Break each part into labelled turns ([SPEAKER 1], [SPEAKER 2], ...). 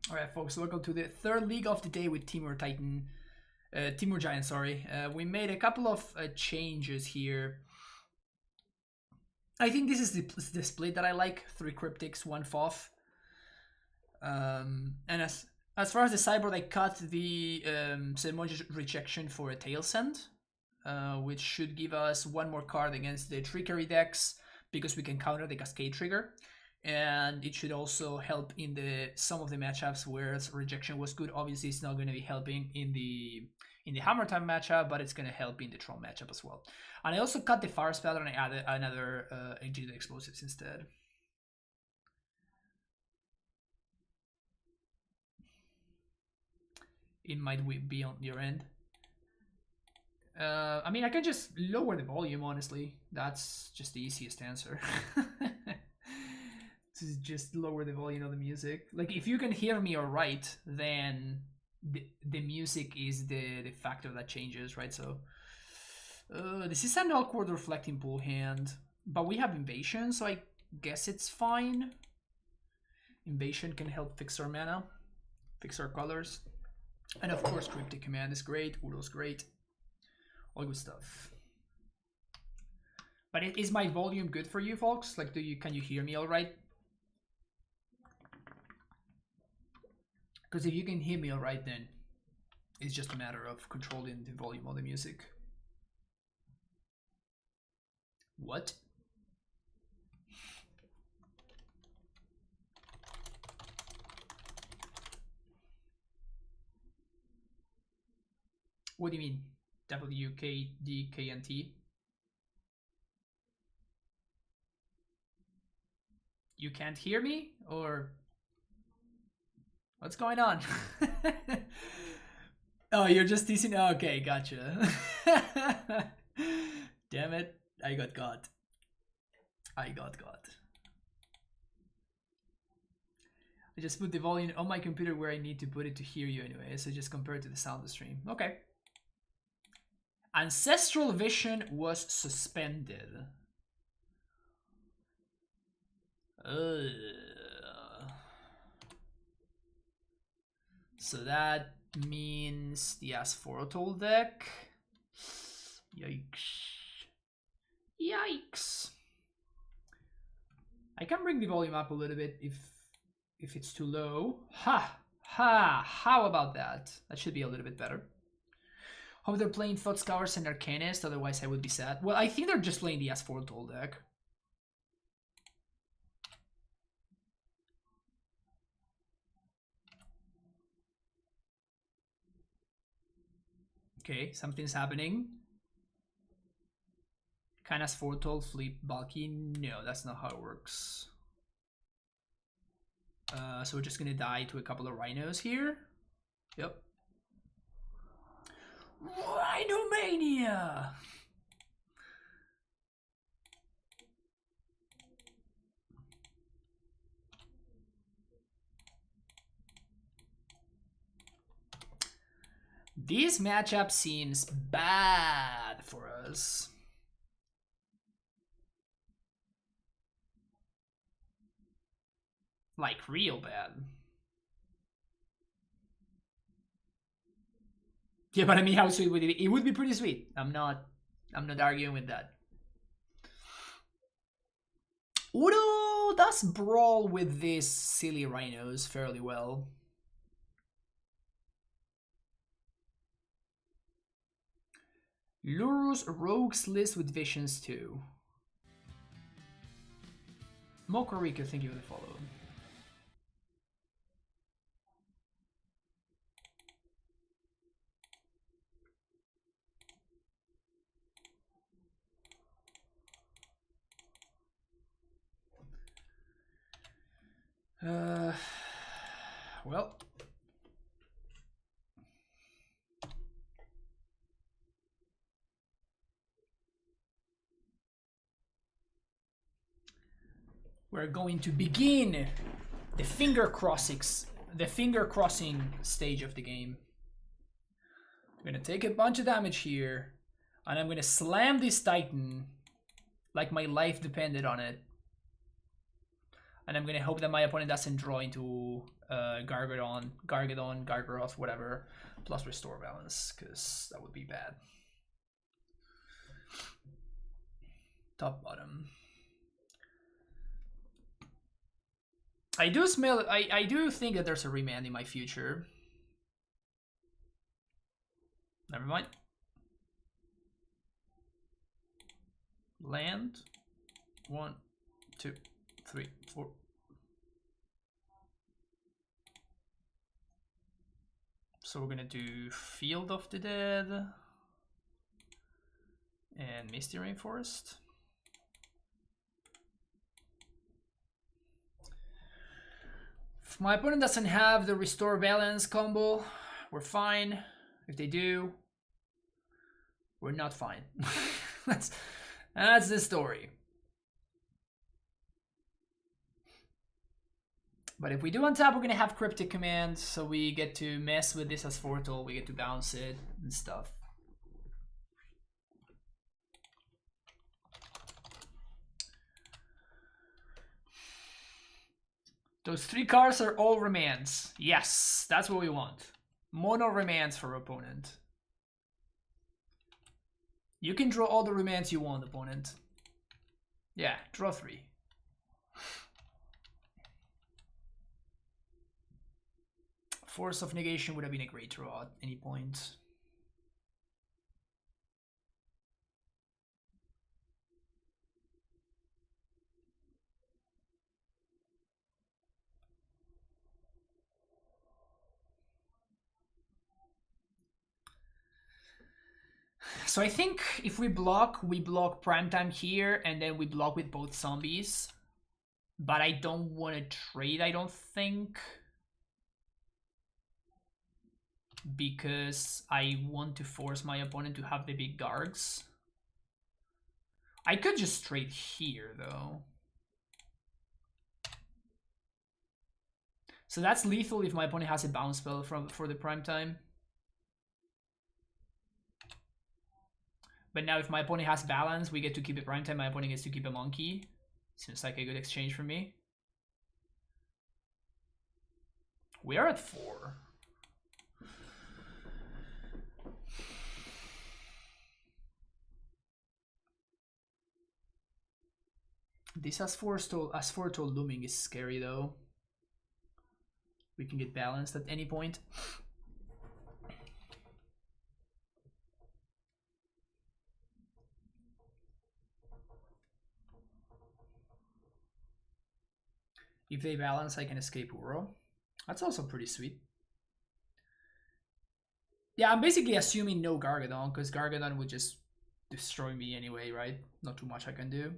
[SPEAKER 1] All right, folks, welcome to the third league of the day with Timur Giant. Sorry, we made a couple of changes here. I think this is the split that I like: 3 cryptics, 1 FOF. And as far as the sideboard, I cut the ceremonial rejection for a tail send, which should give us 1 more card against the trickery decks because we can counter the cascade trigger. And it should also help in some of the matchups where rejection was good. Obviously, it's not going to be helping in the Hammer Time matchup, but it's going to help in the Tron matchup as well. And I also cut the Fire Spell and I added another Engineered Explosives instead. It might be on your end. I mean, I can just lower the volume, honestly. That's just the easiest answer. To just lower the volume of the music. Like, if you can hear me all right, then the music is the factor that changes, right? So this is an awkward reflecting pool hand, but we have Invasion, so I guess it's fine. Invasion can help fix our mana, fix our colors, and of course Cryptic Command is great, Udo's great, all good stuff. But is my volume good for you folks? Like, can you hear me all right? Because if you can hear me all right, then it's just a matter of controlling the volume of the music. What? What do you mean? WKDKNT? You can't hear me? Or what's going on? Oh, you're just teasing? Okay, gotcha. Damn it, I got got. I just put the volume on my computer where I need to put it to hear you anyway, so just compare it to the sound of the stream. Okay. Ancestral Vision was suspended. So that means the Asphoratol deck. Yikes. I can bring the volume up a little bit if it's too low. How about that? That should be a little bit better. Hope they're playing Thought Scours and Arcanist, otherwise I would be sad. Well, I think they're just playing the Asphoratol deck. Okay, something's happening. Can Asphoratol flip bulky? No, that's not how it works. So we're just gonna die to a couple of rhinos here. Yep. Rhinomania! This matchup seems bad for us. Like, real bad. Yeah, but I mean, how sweet would it be? It would be pretty sweet. I'm not arguing with that. Udo does brawl with these silly rhinos fairly well. Lurrus rogues list with visions too. Mokorika, thank you for the follow. Well, we're going to begin the finger crossing stage of the game. I'm gonna take a bunch of damage here, and I'm gonna slam this Titan like my life depended on it. And I'm gonna hope that my opponent doesn't draw into Gargadon, Gargaroth, whatever, plus Restore Balance, because that would be bad. Top, bottom. I do smell. I do think that there's a remand in my future. Never mind. Land. 1, 2, 3, 4. So we're gonna do Field of the Dead and Misty Rainforest. If my opponent doesn't have the Restore Balance combo, we're fine. If they do, we're not fine. That's the story. But if we do untap, we're gonna have Cryptic Command, so we get to mess with this as Fortal, we get to bounce it and stuff. Those 3 cards are all remands. Yes, that's what we want. Mono remands for opponent. You can draw all the remands you want, opponent. Yeah, draw 3. Force of Negation would have been a great draw at any point. So I think if we block Primetime here, and then we block with both zombies. But I don't want to trade, I don't think. Because I want to force my opponent to have the big Gargs. I could just trade here, though. So that's lethal if my opponent has a bounce spell for the Primetime. But now if my opponent has balance, we get to keep a Primetime, my opponent gets to keep a monkey. Seems like a good exchange for me. We are at 4. This as Fortal looming is scary though. We can get balanced at any point. If they balance, I can escape Uro. That's also pretty sweet. Yeah, I'm basically assuming no Gargadon, because Gargadon would just destroy me anyway, right? Not too much I can do.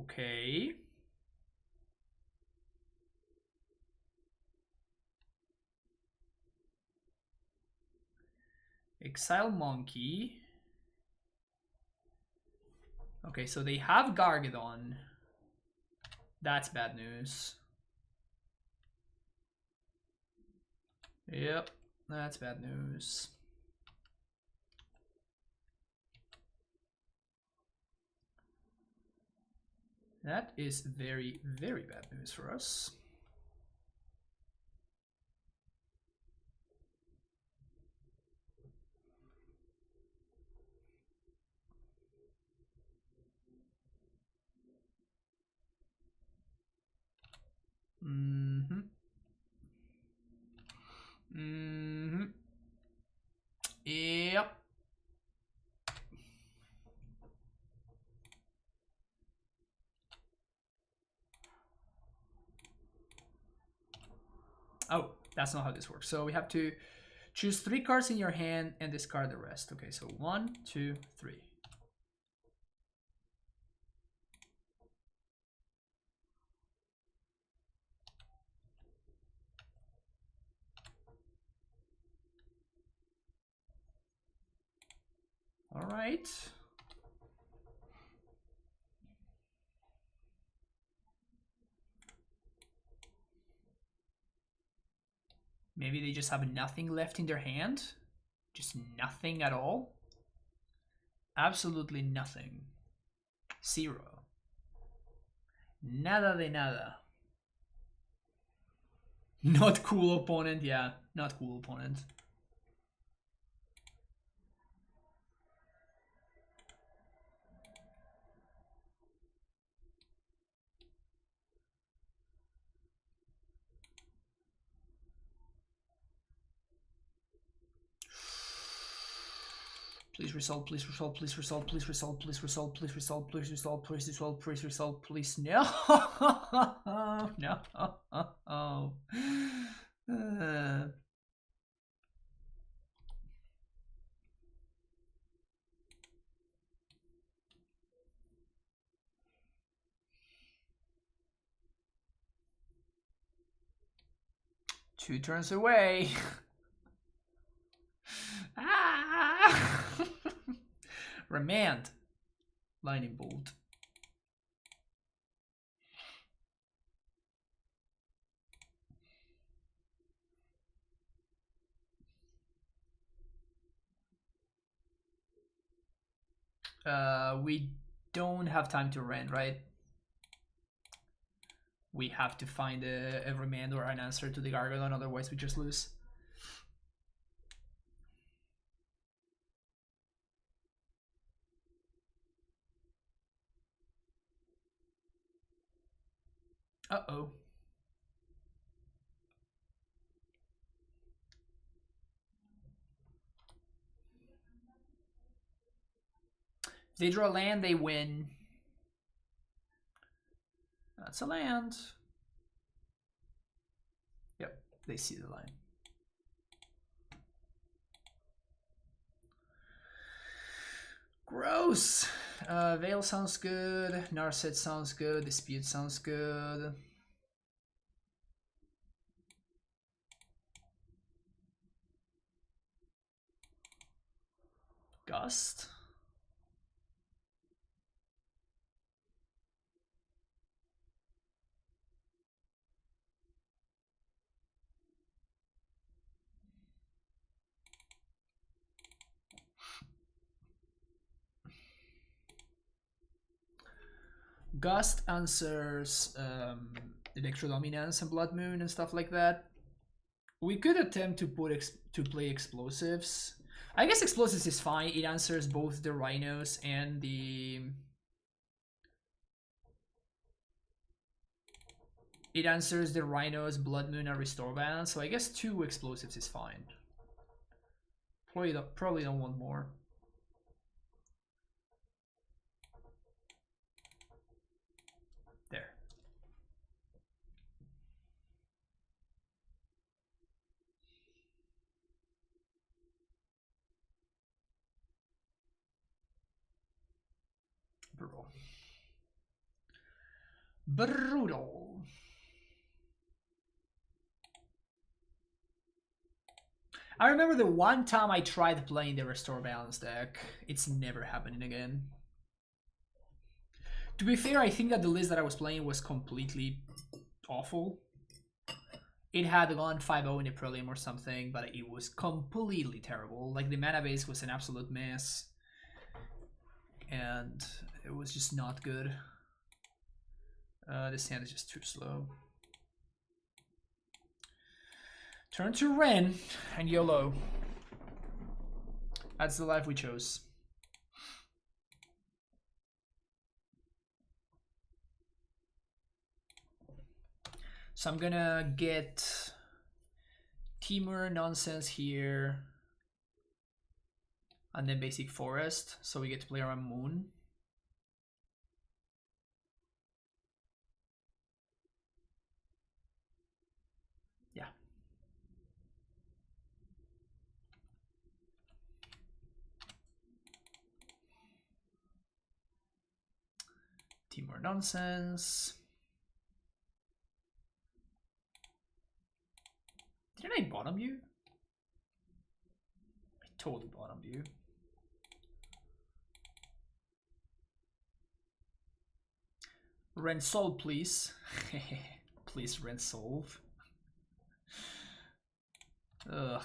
[SPEAKER 1] Okay. Exile Monkey. Okay, so they have Gargadon. That's bad news. Yep, that's bad news. That is very, very bad news for us. Yep. Oh, that's not how this works. So we have to choose 3 cards in your hand and discard the rest. Okay, so 1, 2, 3. All right. Maybe they just have nothing left in their hand. Just nothing at all. Absolutely nothing. 0. Nada de nada. Not cool opponent, yeah. Not cool opponent. Please resolve, please resolve, please resolve, please resolve, please resolve, please resolve, please resolve, please resolve, please resolve, please no. No. Two turns away. Ah! Remand. Lightning bolt. We don't have time to rent, right? We have to find a remand or an answer to the Gargadon, otherwise we just lose. Uh-oh. If they draw land, they win. That's a land. Yep, they see the line. Gross. Veil sounds good. Narset sounds good. Dispute sounds good. Gust. Gust answers ElectroDominance and Blood Moon and stuff like that. We could attempt to play explosives. I guess explosives is fine. It answers both the Rhinos and the... It answers the Rhinos, Blood Moon, and Restore Balance. So I guess 2 explosives is fine. Probably don't want more. There. Brutal. Brutal. I remember the one time I tried playing the Restore Balance deck. It's never happening again. To be fair, I think that the list that I was playing was completely awful. It had gone 5-0 in a prelim or something, but it was completely terrible. Like, the mana base was an absolute mess. And it was just not good. This hand is just too slow. Turn to Ren and YOLO. That's the life we chose. So I'm gonna get Temur Nonsense here. And then basic Forest, so we get to play around Moon. Yeah. Temur Nonsense. Didn't I bottom you? I totally bottomed you. Rensolve, please. Please Rensolve. Ugh.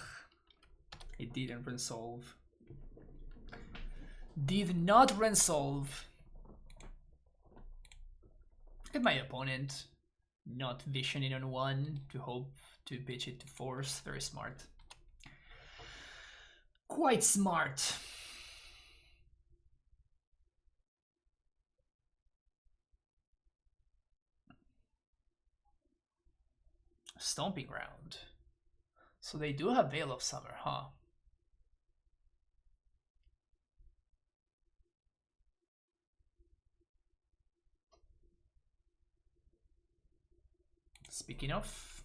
[SPEAKER 1] It didn't Rensolve. Did not resolve. Look at my opponent. Not visioning on 1 to hope to pitch it to force. Very smart. Quite smart. Stomping Ground. So they do have Veil of Summer, huh? Speaking of,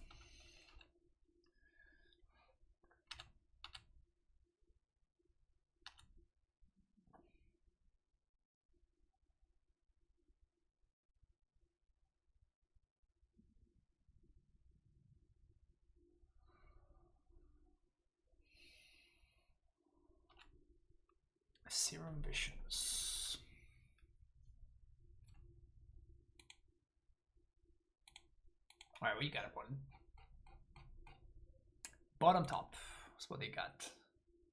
[SPEAKER 1] Serum Visions. Alright, what you got, opponent? Bottom top. That's what they got.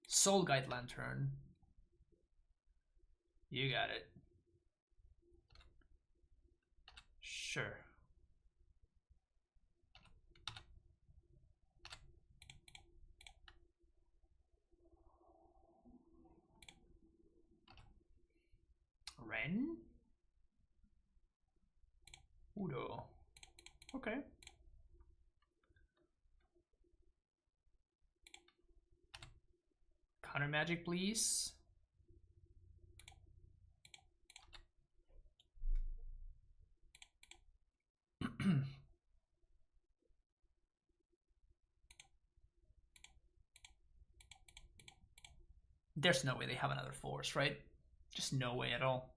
[SPEAKER 1] Soul Guide Lantern. You got it. Sure. Ren? Udo. Okay. Counter magic, please. There's no way they have another force, right? Just no way at all.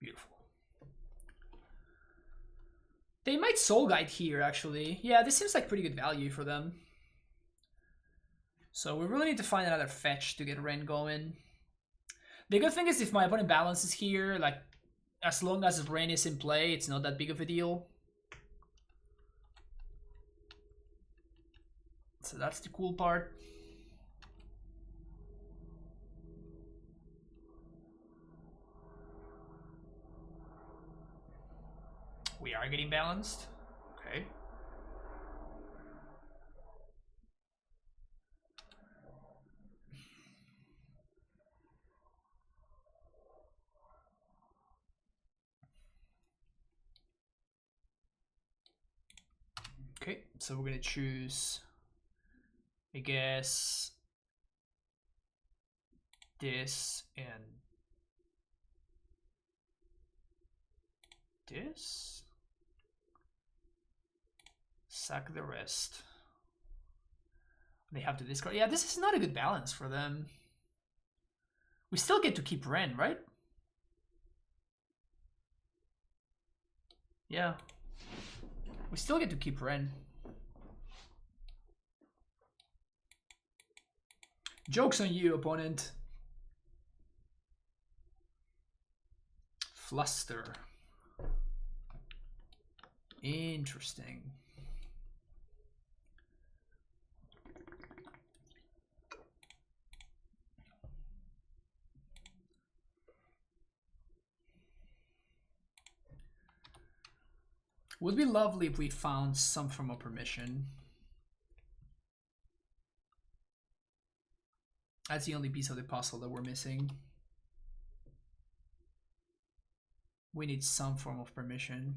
[SPEAKER 1] Beautiful. They might Soul Guide here, actually. Yeah, this seems like pretty good value for them. So we really need to find another fetch to get Ren going. The good thing is if my opponent balances here, like, as long as Ren is in play, it's not that big of a deal. So that's the cool part. We are getting balanced. Okay. Okay, so we're gonna choose, I guess, this and this. Sack the rest. They have to discard. Yeah, this is not a good balance for them. We still get to keep Ren, right? Yeah. We still get to keep Ren. Joke's on you, opponent. Fluster. Interesting. Would be lovely if we found some form of permission. That's the only piece of the puzzle that we're missing. We need some form of permission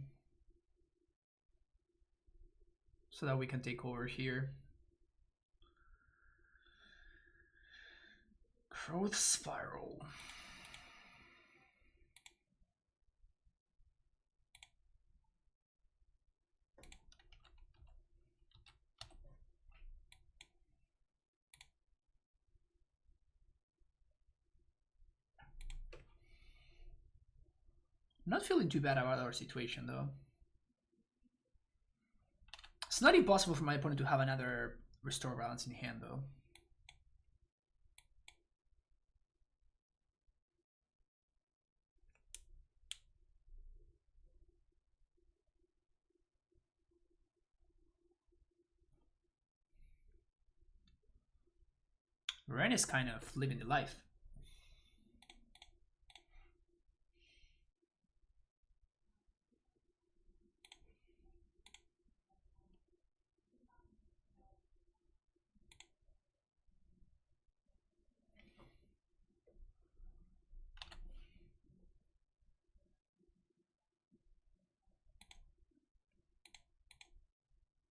[SPEAKER 1] so that we can take over here. Growth Spiral. I'm not feeling too bad about our situation though. It's not impossible for my opponent to have another Restore Balance in hand though. Ren is kind of living the life.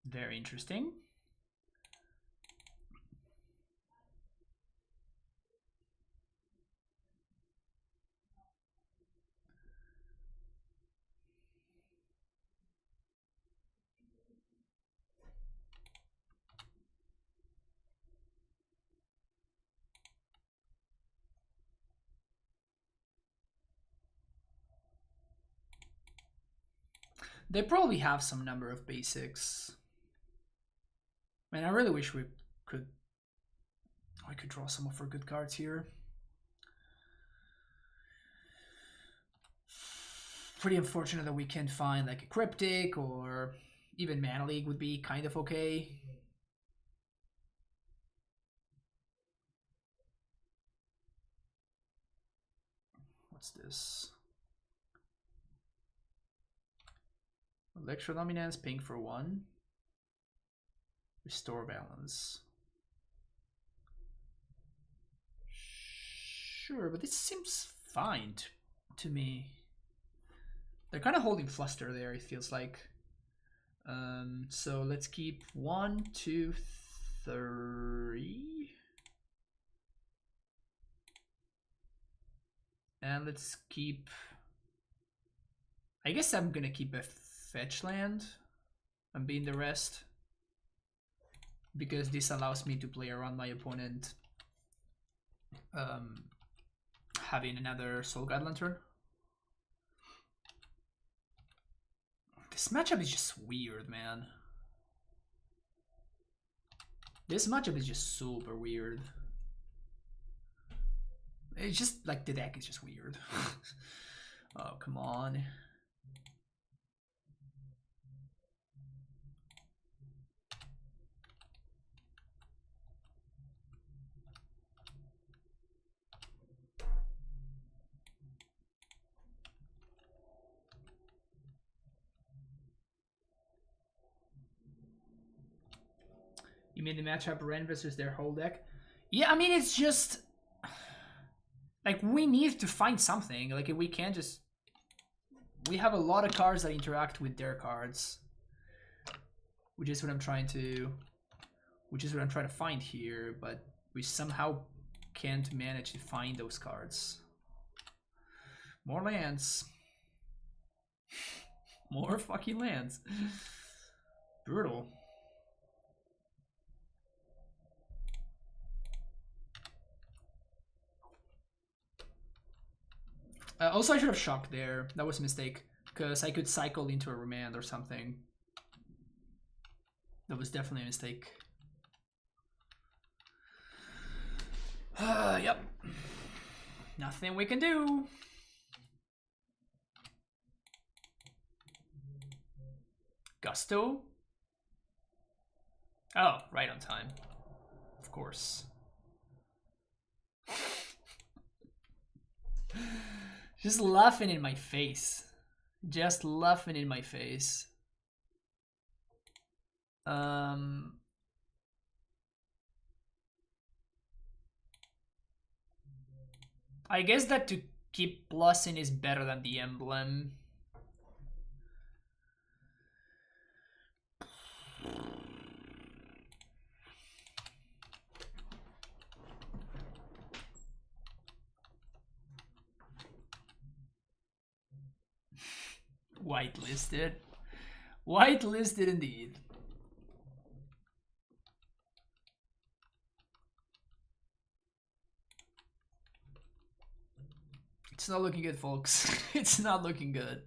[SPEAKER 1] Very interesting. They probably have some number of basics. Man, I really wish we could draw some of our good cards here. Pretty unfortunate that we can't find like a Cryptic, or even Mana League would be kind of okay. What's this? ElectroBalance, pink for 1. Restore balance. Sure, but this seems fine to me. They're kind of holding Fluster there, it feels like. So let's keep 1, 2, 3. And let's keep... I guess I'm gonna keep a fetch land and being the rest, because this allows me to play around my opponent having another Soul Guide Lantern. This matchup is just weird, man. This matchup is just super weird. It's just like the deck is just weird. Oh, come on. You mean the matchup Ren versus their whole deck? Yeah, I mean, it's just... like, we need to find something. Like, we can't just... We have a lot of cards that interact with their cards. Which is what I'm trying to... find here, but we somehow can't manage to find those cards. More lands. More fucking lands. Brutal. Also, I should have shocked there. That was a mistake, because I could cycle into a remand or something. That was definitely a mistake. Yep. Nothing we can do. Gusto? Oh, right on time. Of course. Just laughing in my face. Just laughing in my face. I guess that to keep plussing is better than the emblem. Whitelisted. Whitelisted indeed. It's not looking good, folks. It's not looking good.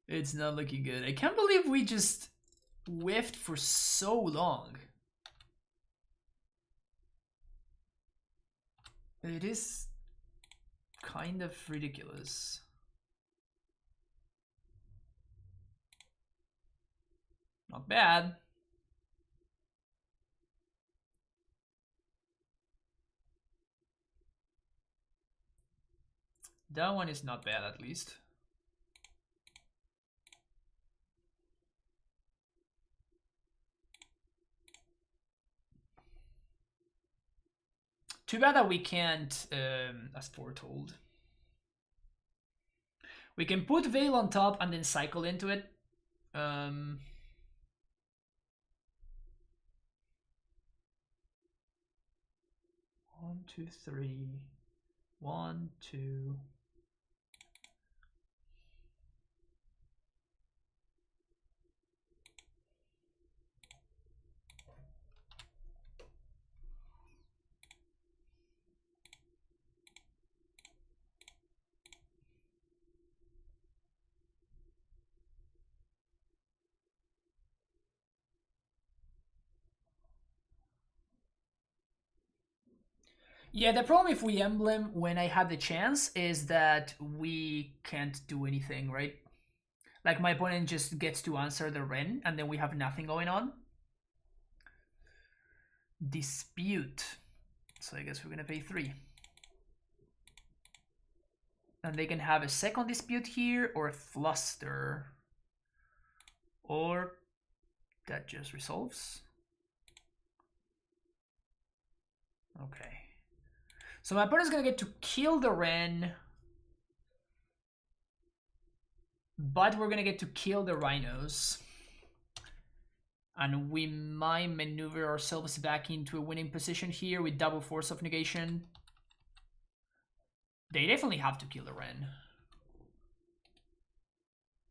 [SPEAKER 1] It's not looking good. I can't believe we just whiffed for so long. It is kind of ridiculous. Not bad. That one is not bad, at least. Too bad that we can't, as foretold. We can put Veil on top and then cycle into it. 1, 2, 3. 1, 2. Yeah, the problem if we emblem when I had the chance is that we can't do anything, right? Like my opponent just gets to answer the Ren and then we have nothing going on. Dispute. So I guess we're gonna pay 3. And they can have a second dispute here or a fluster. Or that just resolves. Okay. So my opponent's gonna get to kill the Ren. But we're gonna get to kill the Rhinos. And we might maneuver ourselves back into a winning position here with double force of negation. They definitely have to kill the Ren.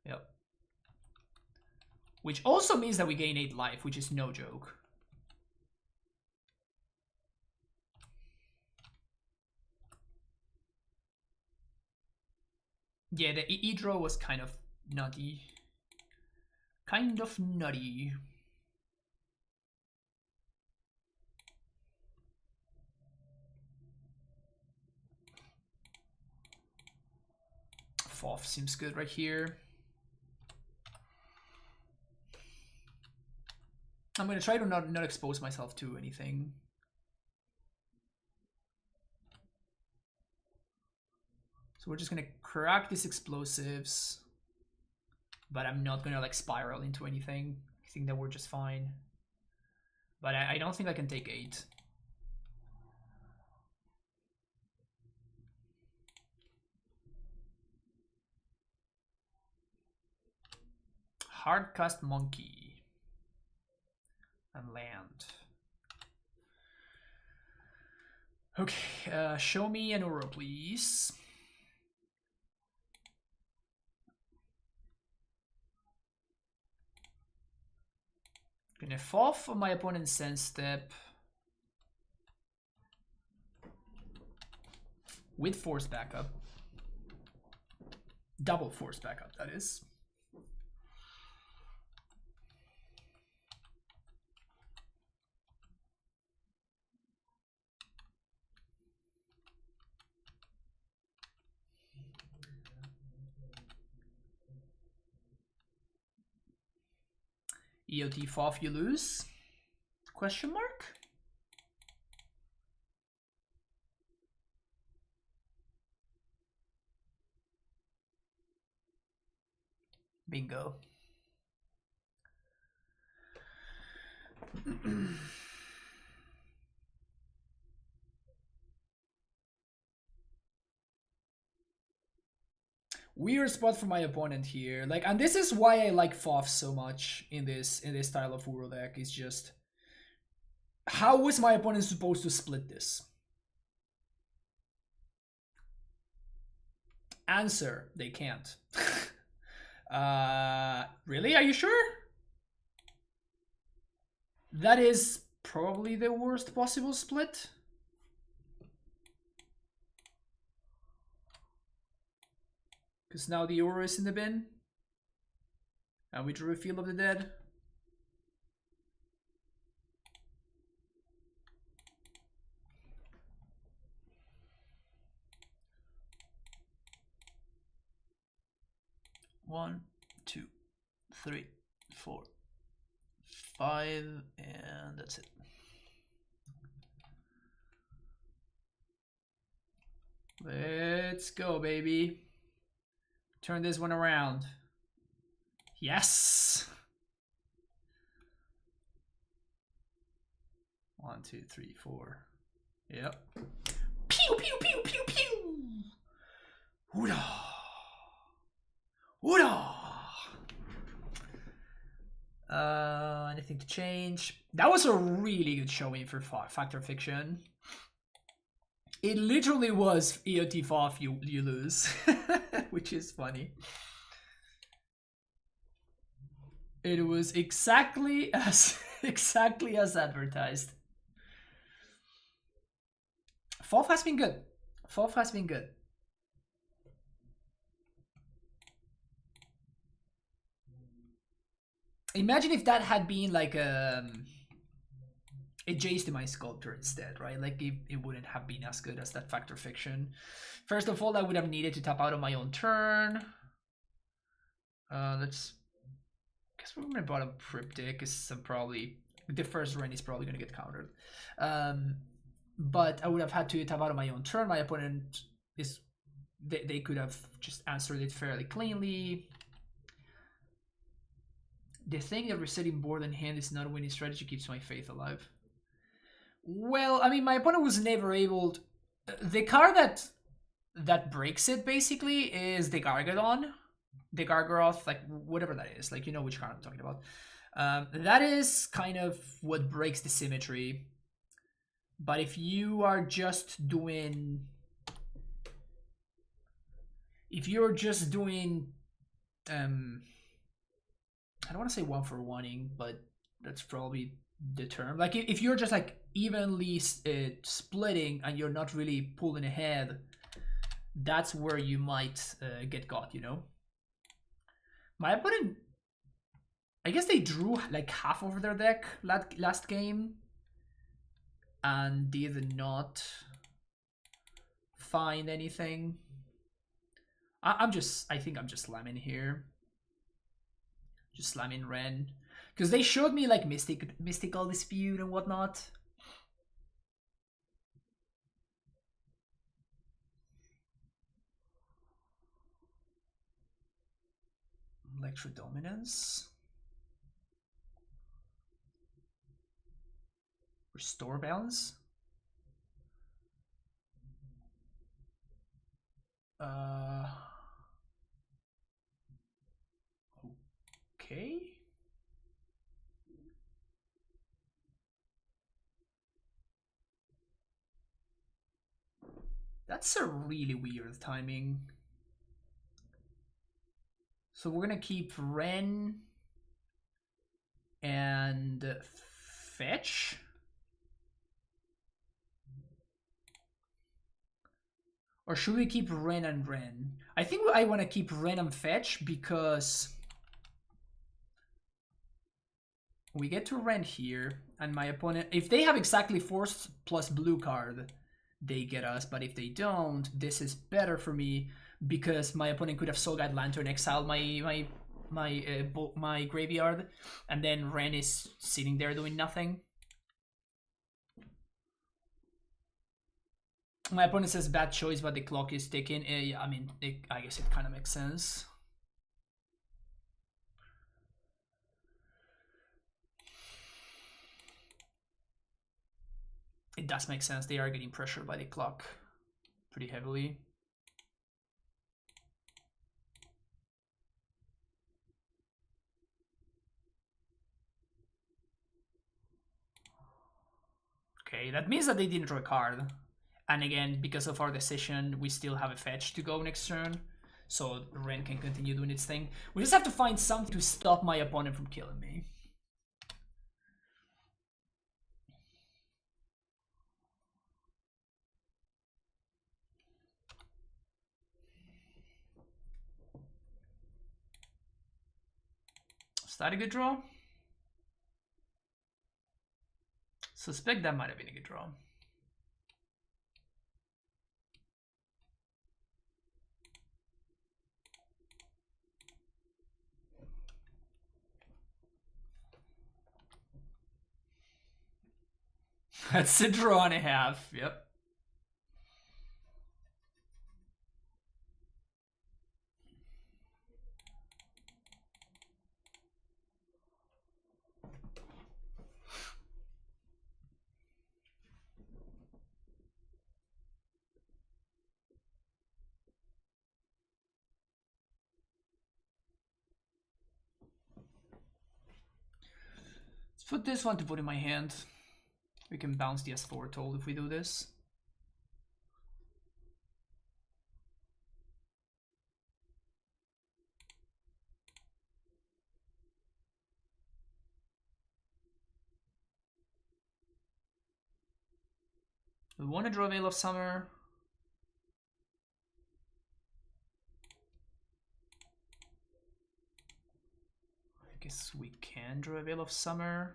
[SPEAKER 1] Yep. Which also means that we gain 8 life, which is no joke. Yeah, the E draw was kind of nutty. Kind of nutty. Fourth seems good right here. I'm gonna try to not expose myself to anything. So we're just gonna crack these explosives, but I'm not gonna like spiral into anything. I think that we're just fine. But I don't think I can take 8. Hardcast monkey and land. Okay, show me an aura, please. Gonna fall for my opponent's sense step with force backup. Double force backup, that is. EOT FOF, you lose? Question mark? Bingo. Weird spot for my opponent here. Like, and this is why I like FOF so much in this style of Uro deck. Is just how was my opponent supposed to split this? Answer: they can't. Really? Are you sure? That is probably the worst possible split. Because now the aura is in the bin. And we drew a Field of the Dead. One, 2, 3, 4, 5, and that's it. Let's Let's go, baby. Turn this one around. Yes! 1, 2, 3, 4. Yep. Pew, pew, pew, pew, pew! Hoodah! Hoodah! Anything to change? That was a really good showing for Fact or Fiction. It literally was EOT off, you lose, which is funny. It was exactly as advertised. FOF has been good. FOF has been good. Imagine if that had been like a Jace to my sculptor instead, right? Like it wouldn't have been as good as that Fact or Fiction. First of all, I would have needed to tap out on my own turn. Let's guess we're gonna bottom Cryptic, because I'm probably the first Ren is probably gonna get countered. But I would have had to tap out on my own turn. My opponent is they could have just answered it fairly cleanly. The thing that resetting board and hand is not a winning strategy keeps my faith alive. Well, I mean, my opponent was never able to... The card that breaks it, basically, is the Gargadon. The Gargaroth, like, whatever that is. Like, you know which card I'm talking about. That is kind of what breaks the symmetry. But if you are just doing... If you're just doing... I don't want to say 1-for-1ing, but that's probably the term. Like if you're just like evenly splitting and you're not really pulling ahead, that's where you might get caught, you know? My opponent, I guess they drew like half of their deck last game and did not find anything. I think I'm just slamming here. Just slamming Ren. Because they showed me like mystical dispute and whatnot. ElectroDominance. Restore balance. Okay. That's a really weird timing. So we're gonna keep Ren and Fetch. Or should we keep Ren and Ren? I think I want to keep Ren and Fetch because we get to Ren here, and my opponent, if they have exactly Force plus blue card, they get us. But if they don't, this is better for me because my opponent could have Soul Guide Lantern, exile my graveyard, and then Ren is sitting there doing nothing. My opponent says bad choice, but the clock is ticking. Yeah, I mean, I guess it kind of makes sense. It does make sense. They are getting pressured by the clock pretty heavily. Okay, that means that they didn't draw a card. And again, because of our decision, we still have a fetch to go next turn. So Ren can continue doing its thing. We just have to find something to stop my opponent from killing me. Is that a good draw? Suspect that might have been a good draw. That's a draw and a half, yep. put this one to put in my hand. We can bounce the S4 toll if we do this. We want to draw Veil of Summer. I guess we can draw a Veil of Summer.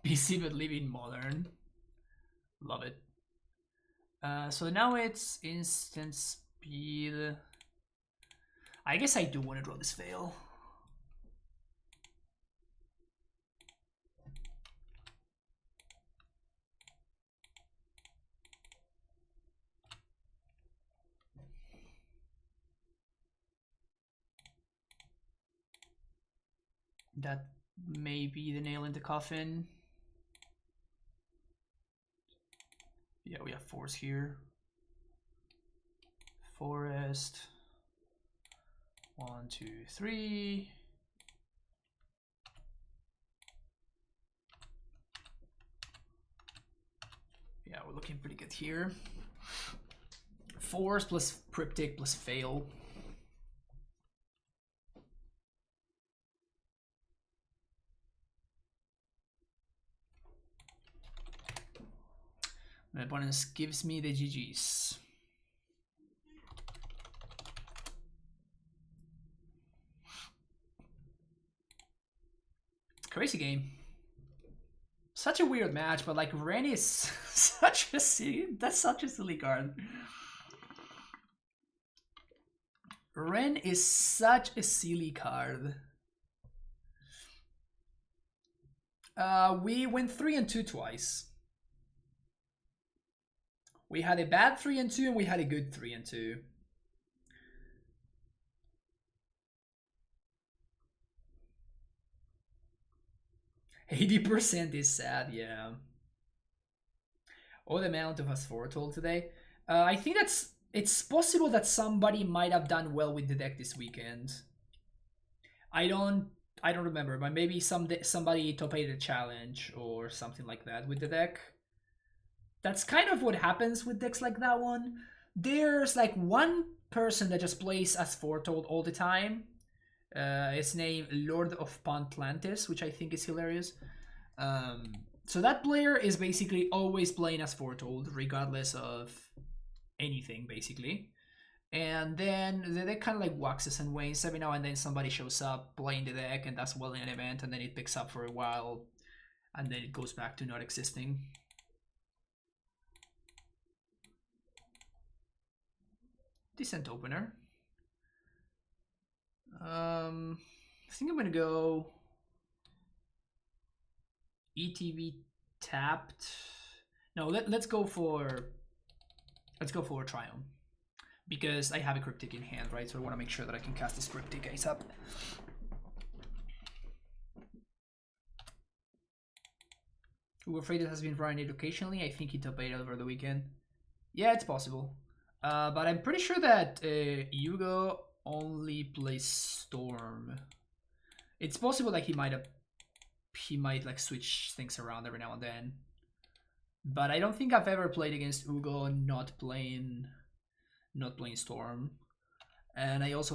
[SPEAKER 1] PC but living modern. Love it. So now it's instant speed. I guess I do want to draw this Veil. That may be the nail in the coffin. Yeah, we have force here. Forest. 1, 2, 3. Yeah, we're looking pretty good here. Force plus Cryptic plus Fail. My opponent gives me the GGs. Crazy game. Such a weird match, but like Ren is such a silly card. Ren is such a silly card. We went 3 and 2 twice. We had a bad 3 and 2, and we had a good 3 and 2. %80 is sad, yeah. Oh, the amount of us for told today. I think it's possible that somebody might have done well with the deck this weekend. I don't remember, but maybe somebody top 8 a challenge or something like that with the deck. That's kind of what happens with decks like that one. There's like one person that just plays as foretold all the time. His name Lord of Pantlantis, which I think is hilarious. So that player is basically always playing as foretold, regardless of anything, basically. And then the deck kind of like waxes and wanes. Every now and then somebody shows up playing the deck and does well in an event, and then it picks up for a while, and then it goes back to not existing. Decent opener. I think I'm gonna go ETB tapped. No, let's go for a Triumph, because I have a Cryptic in hand, right? So I want to make sure that I can cast this Cryptic ASAP. We're afraid it has been running occasionally. I think he top 8 over the weekend. Yeah, it's possible. But I'm pretty sure that Hugo only plays Storm. It's possible that he might like switch things around every now and then. But I don't think I've ever played against Hugo not playing Storm. And I also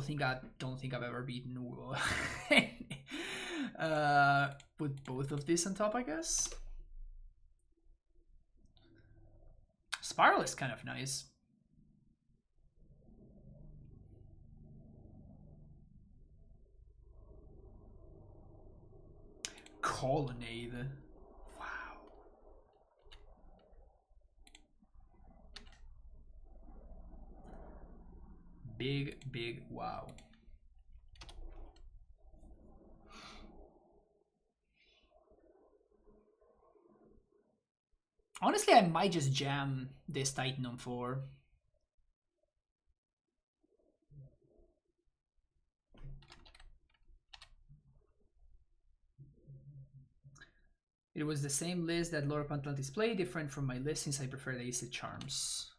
[SPEAKER 1] don't think I've ever beaten Hugo. Put both of these on top, I guess. Spiral is kind of nice. Colonnade. Wow. Big wow. Honestly, I might just jam this Titan on 4. It was the same list that Lord Atlantis played, different from my list since I prefer the Acid Charms.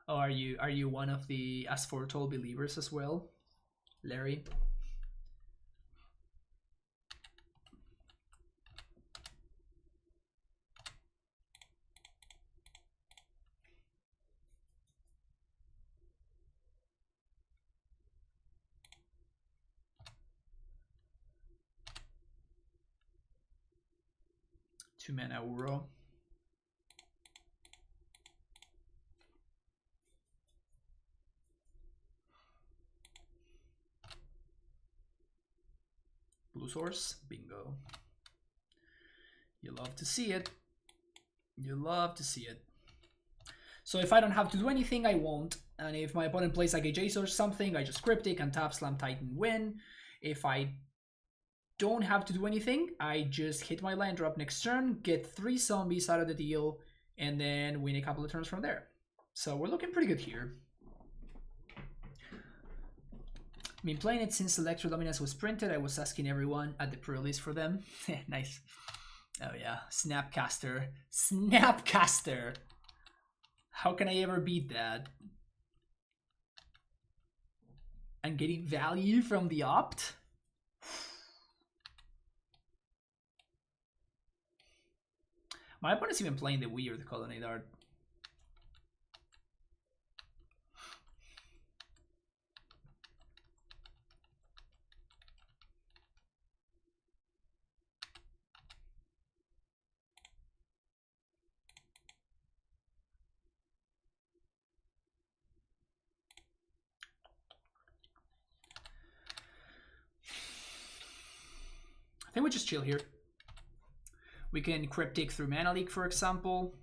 [SPEAKER 1] Oh, are you one of the As Foretold believers as well, Larry? Two mana Uro. Blue source, bingo. You love to see it. You love to see it. So if I don't have to do anything, I won't. And if my opponent plays like a Jace or something, I just Cryptic and tap Slam Titan win. If I don't have to do anything, I just hit my land drop next turn, get 3 zombies out of the deal, and then win a couple of turns from there. So we're looking pretty good here. I've been playing it since ElectroBalance was printed. I was asking everyone at the pre-release for them. Nice. Oh yeah, Snapcaster. Snapcaster! How can I ever beat that? And getting value from the opt? My opponent's even playing the weird Colonnade art. I think we just chill here. We can Cryptic through Mana Leak, for example.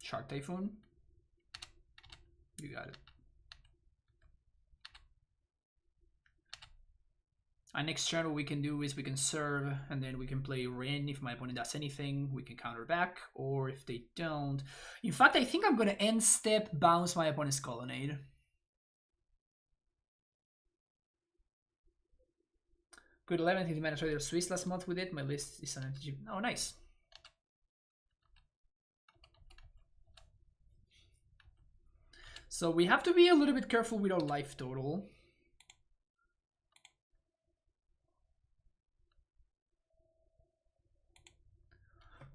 [SPEAKER 1] Shark Typhoon. You got it. And next turn what we can do is we can serve and then we can play Rin. If my opponent does anything, we can counter back. Or if they don't... In fact, I think I'm going to end step bounce my opponent's Colonnade. Good 11th in the Mana Trader Swiss last month with it. My list is an... Oh, nice. So we have to be a little bit careful with our life total.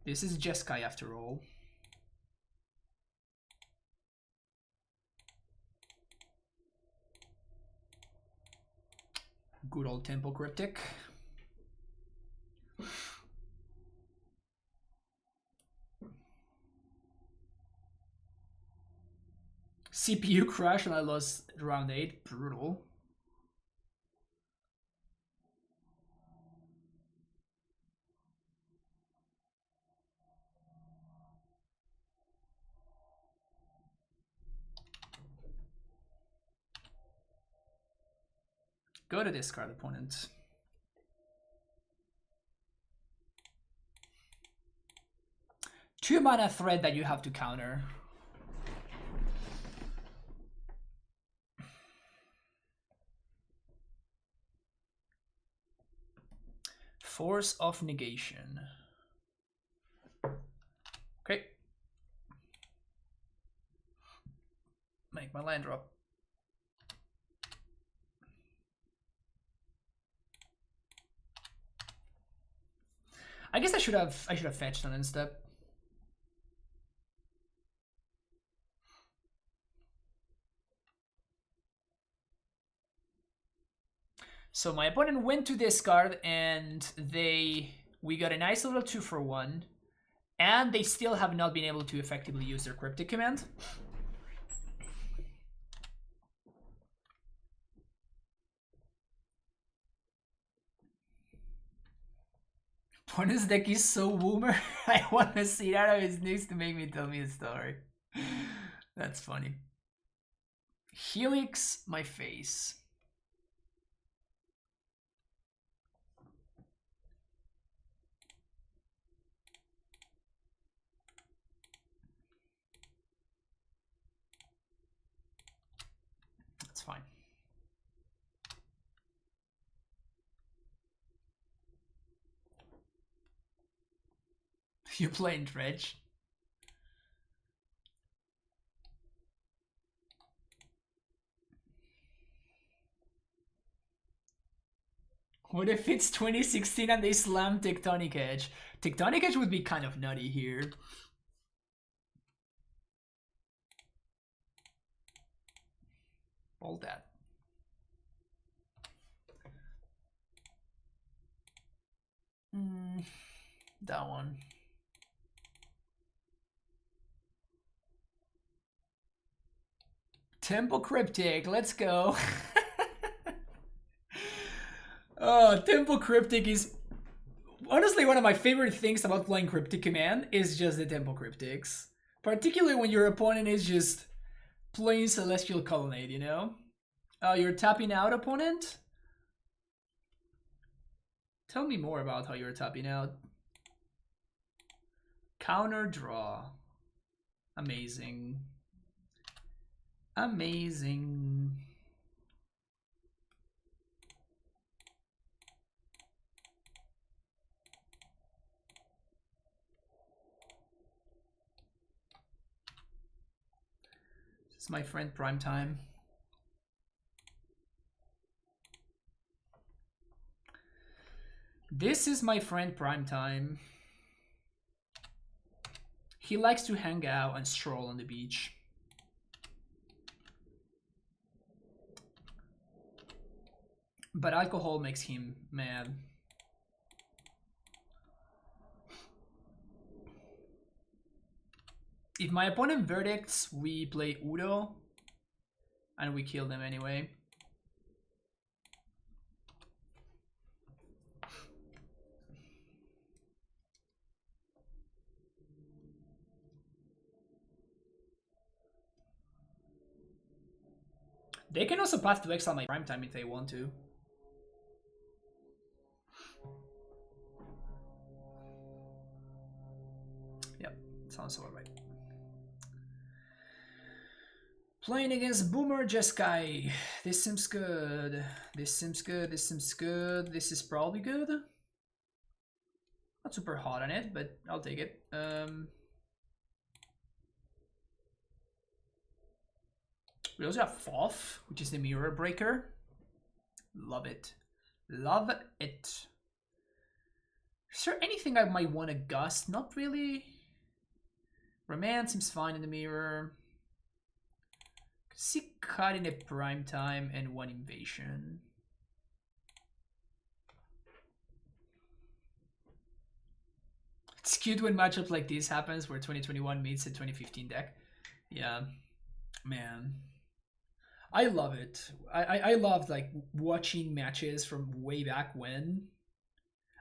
[SPEAKER 1] This is Jeskai after all. Good old Tempo Cryptic. CPU crash and I lost round 8. Brutal. Go to discard opponent. Two mana threat that you have to counter. Force of Negation. Okay. Make my land drop. I guess I should have fetched on instead. So my opponent went to discard and we got a nice little 2-for-1, and they still have not been able to effectively use their Cryptic command. Opponent's deck is so boomer. I want to see that of his needs to make me tell me a story. That's funny. Helix, my face. That's fine. You playing Dredge? What if it's 2016 and they slam Tectonic Edge? Tectonic Edge would be kind of nutty here. All that. That one. Tempo Cryptic, let's go. Oh, Tempo Cryptic is honestly one of my favorite things about playing Cryptic Command is just the Tempo Cryptics. Particularly when your opponent is just playing Celestial Colonnade, you know? You're tapping out, opponent? Tell me more about how you're tapping out. Counter draw. Amazing. Amazing. This is my friend Primetime. This is my friend Primetime. He likes to hang out and stroll on the beach. But alcohol makes him mad. If my opponent verdicts, we play Udo. And we kill them anyway. They can also path to exile my Primetime if they want to. Yep, sounds alright. Playing against Boomer Jeskai. This seems good. This seems good. This seems good. This is probably good. Not super hot on it, but I'll take it. We also have Foff, which is the Mirror Breaker. Love it. Love it. Is there anything I might want to gust? Not really. Remand seems fine in the mirror. See cut in a Primetime and one invasion. It's cute when matchup like this happens where 2021 meets a 2015 deck. Yeah, man. I love it. I loved like watching matches from way back when.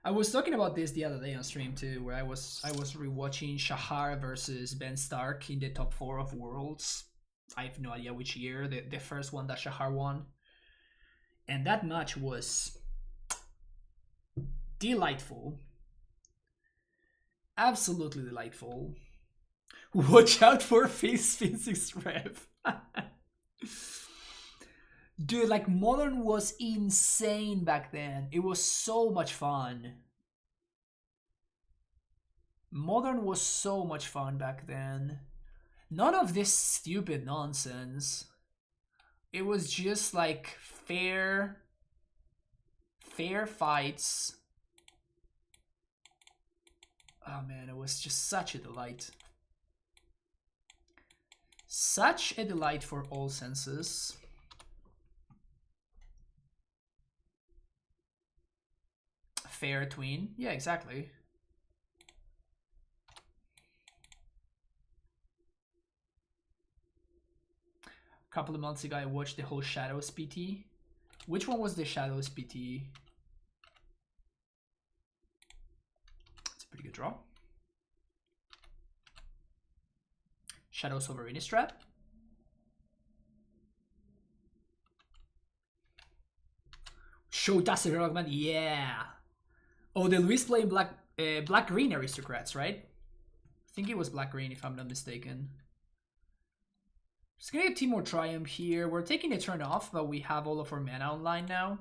[SPEAKER 1] I was talking about this the other day on stream too, where I was rewatching Shahar versus Ben Stark in the top 4 of Worlds. I have no idea which year, the first one that Shahar won. And that match was delightful. Absolutely delightful. Watch out for physics rev. Dude, like Modern was insane back then. It was so much fun. Modern was so much fun back then. None of this stupid nonsense. It was just like fair fights. Oh man, it was just such a delight. Such a delight for all senses. Fair tween. Yeah, exactly. A couple of months ago, I watched the whole Shadows PT. Which one was the Shadows PT? draw. Shadows over Innistrad. Show Dusty Rogman, yeah. Oh, the Luis playing black green aristocrats, right? I think it was black green if I'm not mistaken. Just gonna get Timor Triumph here. We're taking a turn off, but we have all of our mana online now.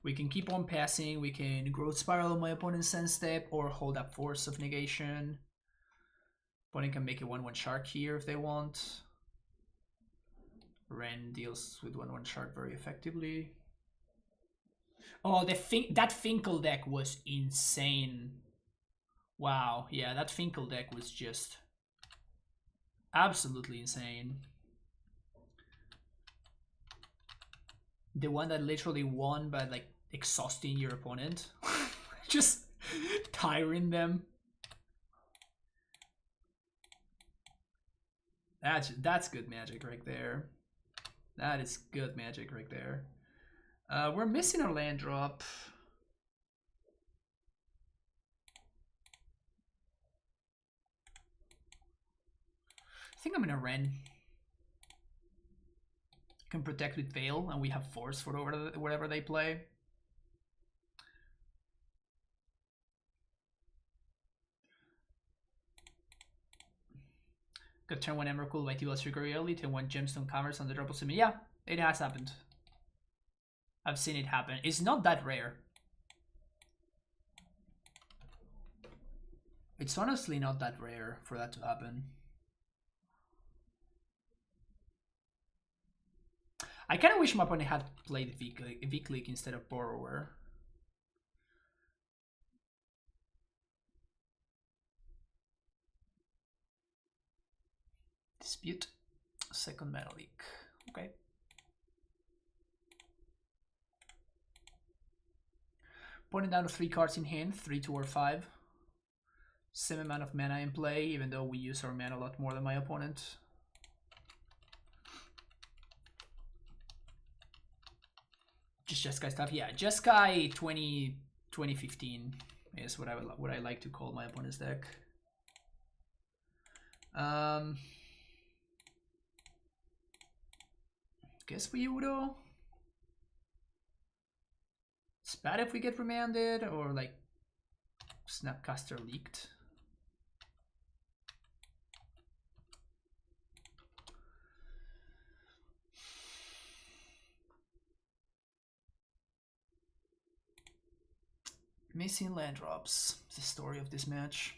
[SPEAKER 1] We can keep on passing. We can Growth Spiral on my opponent's end step or hold up Force of Negation. Opponent can make a 1/1 shark here if they want. Ren deals with 1/1 shark very effectively. Oh, that Finkel deck was insane. Wow, yeah, that Finkel deck was just absolutely insane. The one that literally won by like exhausting your opponent. Just tiring them. That's good magic right there. That is good magic right there. We're missing our land drop. I think I'm gonna Ren. Can protect with Veil, and we have Force for whatever they play. Got turn 1 Emrakul by T-Ball Trickery early, turn 1 Gemstone Commerce on the Triple Summon. Yeah, it has happened. I've seen it happen. It's not that rare. It's honestly not that rare for that to happen. I kind of wish my opponent had played V-Click instead of Borrower. Dispute. Second Mana Leak. Okay. Opponent down to 3 cards in hand, 3, 2, or 5. Same amount of mana in play, even though we use our mana a lot more than my opponent. Just Jeskai stuff, yeah. Jeskai 2015 is what I like to call my opponent's deck. Guess we Udo. It's bad if we get remanded or like Snapcaster leaked. Missing land drops. It's the story of this match.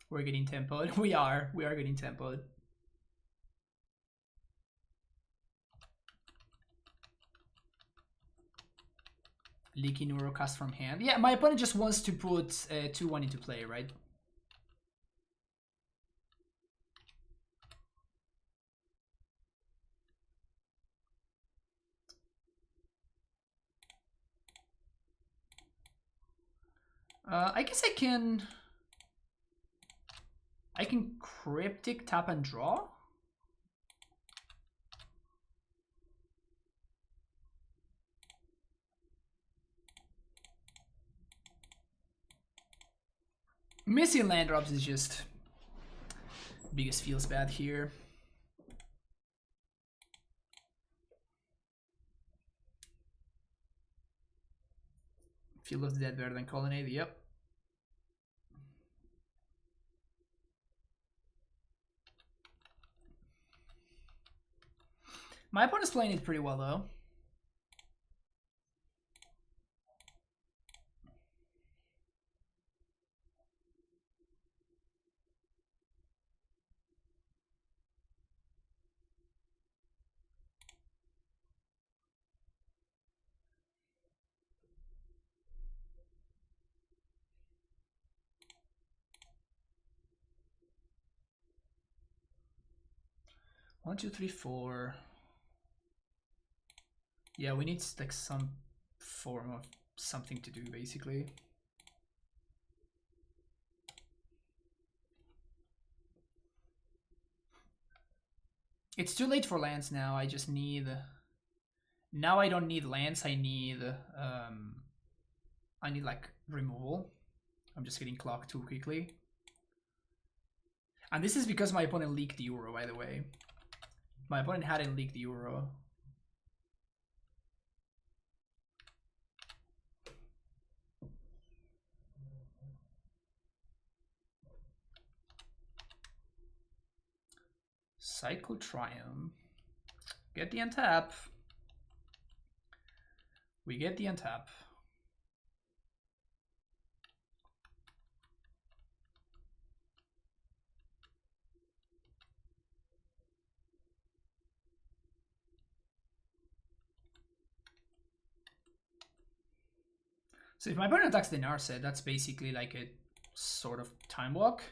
[SPEAKER 1] We're getting tempoed. We are getting tempoed. Leaking Neurocast from hand. Yeah, my opponent just wants to put 2/1 into play, right? I guess I can Cryptic tap and draw. Missing land drops is just biggest feels bad here. Field of the Dead better than Colonnade, yep. My opponent's playing it pretty well though. One, two, three, four. Yeah, we need like some form of something to do basically. It's too late for lands now. I just need... Now I don't need lands. I need like removal. I'm just getting clocked too quickly. And this is because my opponent leaked the Euro, by the way. My opponent hadn't leaked the Euro. Cycle Triumph. Get the untap. We get the untap. So if my opponent attacks the Narset, that's basically like a sort of time walk.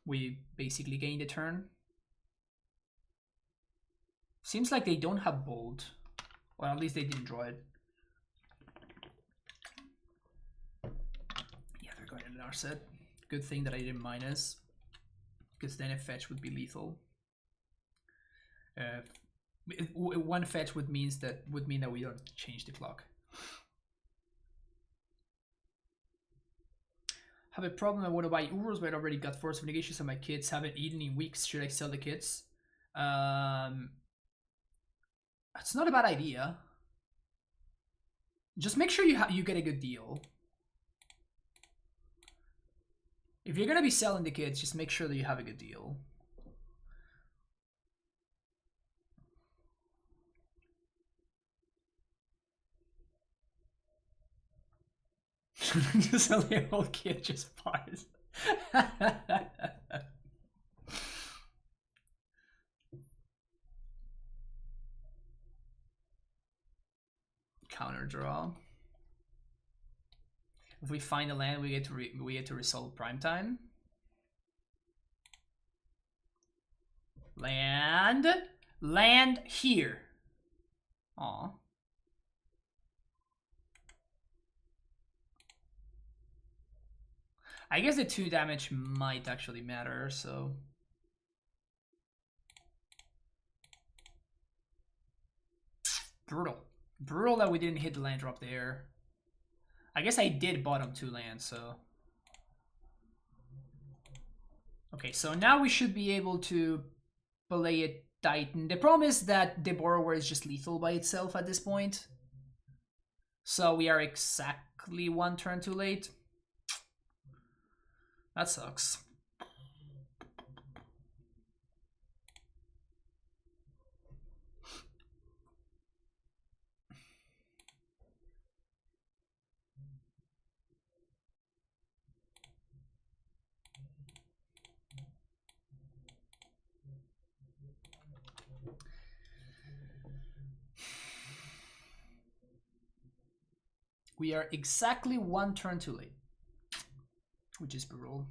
[SPEAKER 1] We basically gain the turn. Seems like they don't have Bolt. Well, at least they didn't draw it. Yeah, they're going to the Narset. Good thing that I didn't minus, because then a fetch would be lethal. One fetch would mean that we don't change the clock. Have a problem. I want to buy Urus, but I already got Force of Negation, so my kids haven't eaten in weeks. Should I sell the kids? It's not a bad idea. Just make sure you get a good deal. If you're gonna be selling the kids, just make sure that you have a good deal. Just a little kid just buys. Counter draw. If we find a land, we get to resolve prime time. Land here. Aw. I guess the 2 damage might actually matter, so. Brutal. Brutal that we didn't hit the land drop there. I guess I did bottom 2 lands, so. Okay, so now we should be able to play a Titan. The problem is that the Borrower is just lethal by itself at this point. So we are exactly 1 turn too late. That sucks. We are exactly 1 turn too late, which is brutal.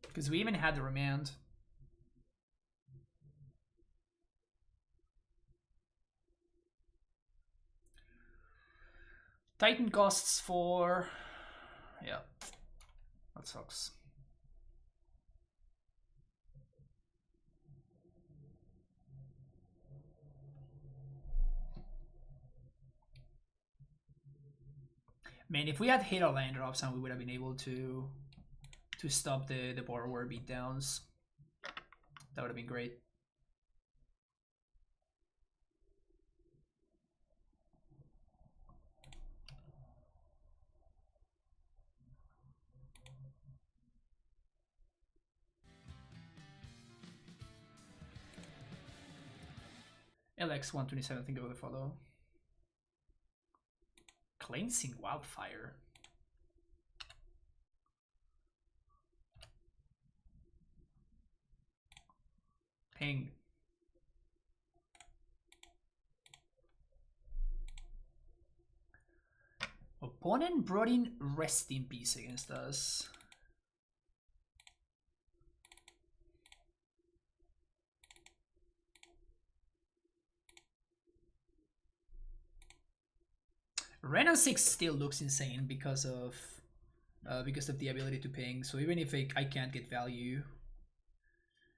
[SPEAKER 1] Because we even had the remand. Titan costs 4. Yeah, that sucks. Man, if we had hit our land drops and we would have been able to stop the Borrower beatdowns, that would have been great. LX127, think of the follow. Cleansing Wildfire. Ping. Opponent brought in Rest in Peace against us. Ren on 6 still looks insane because of the ability to ping. So even if I can't get value,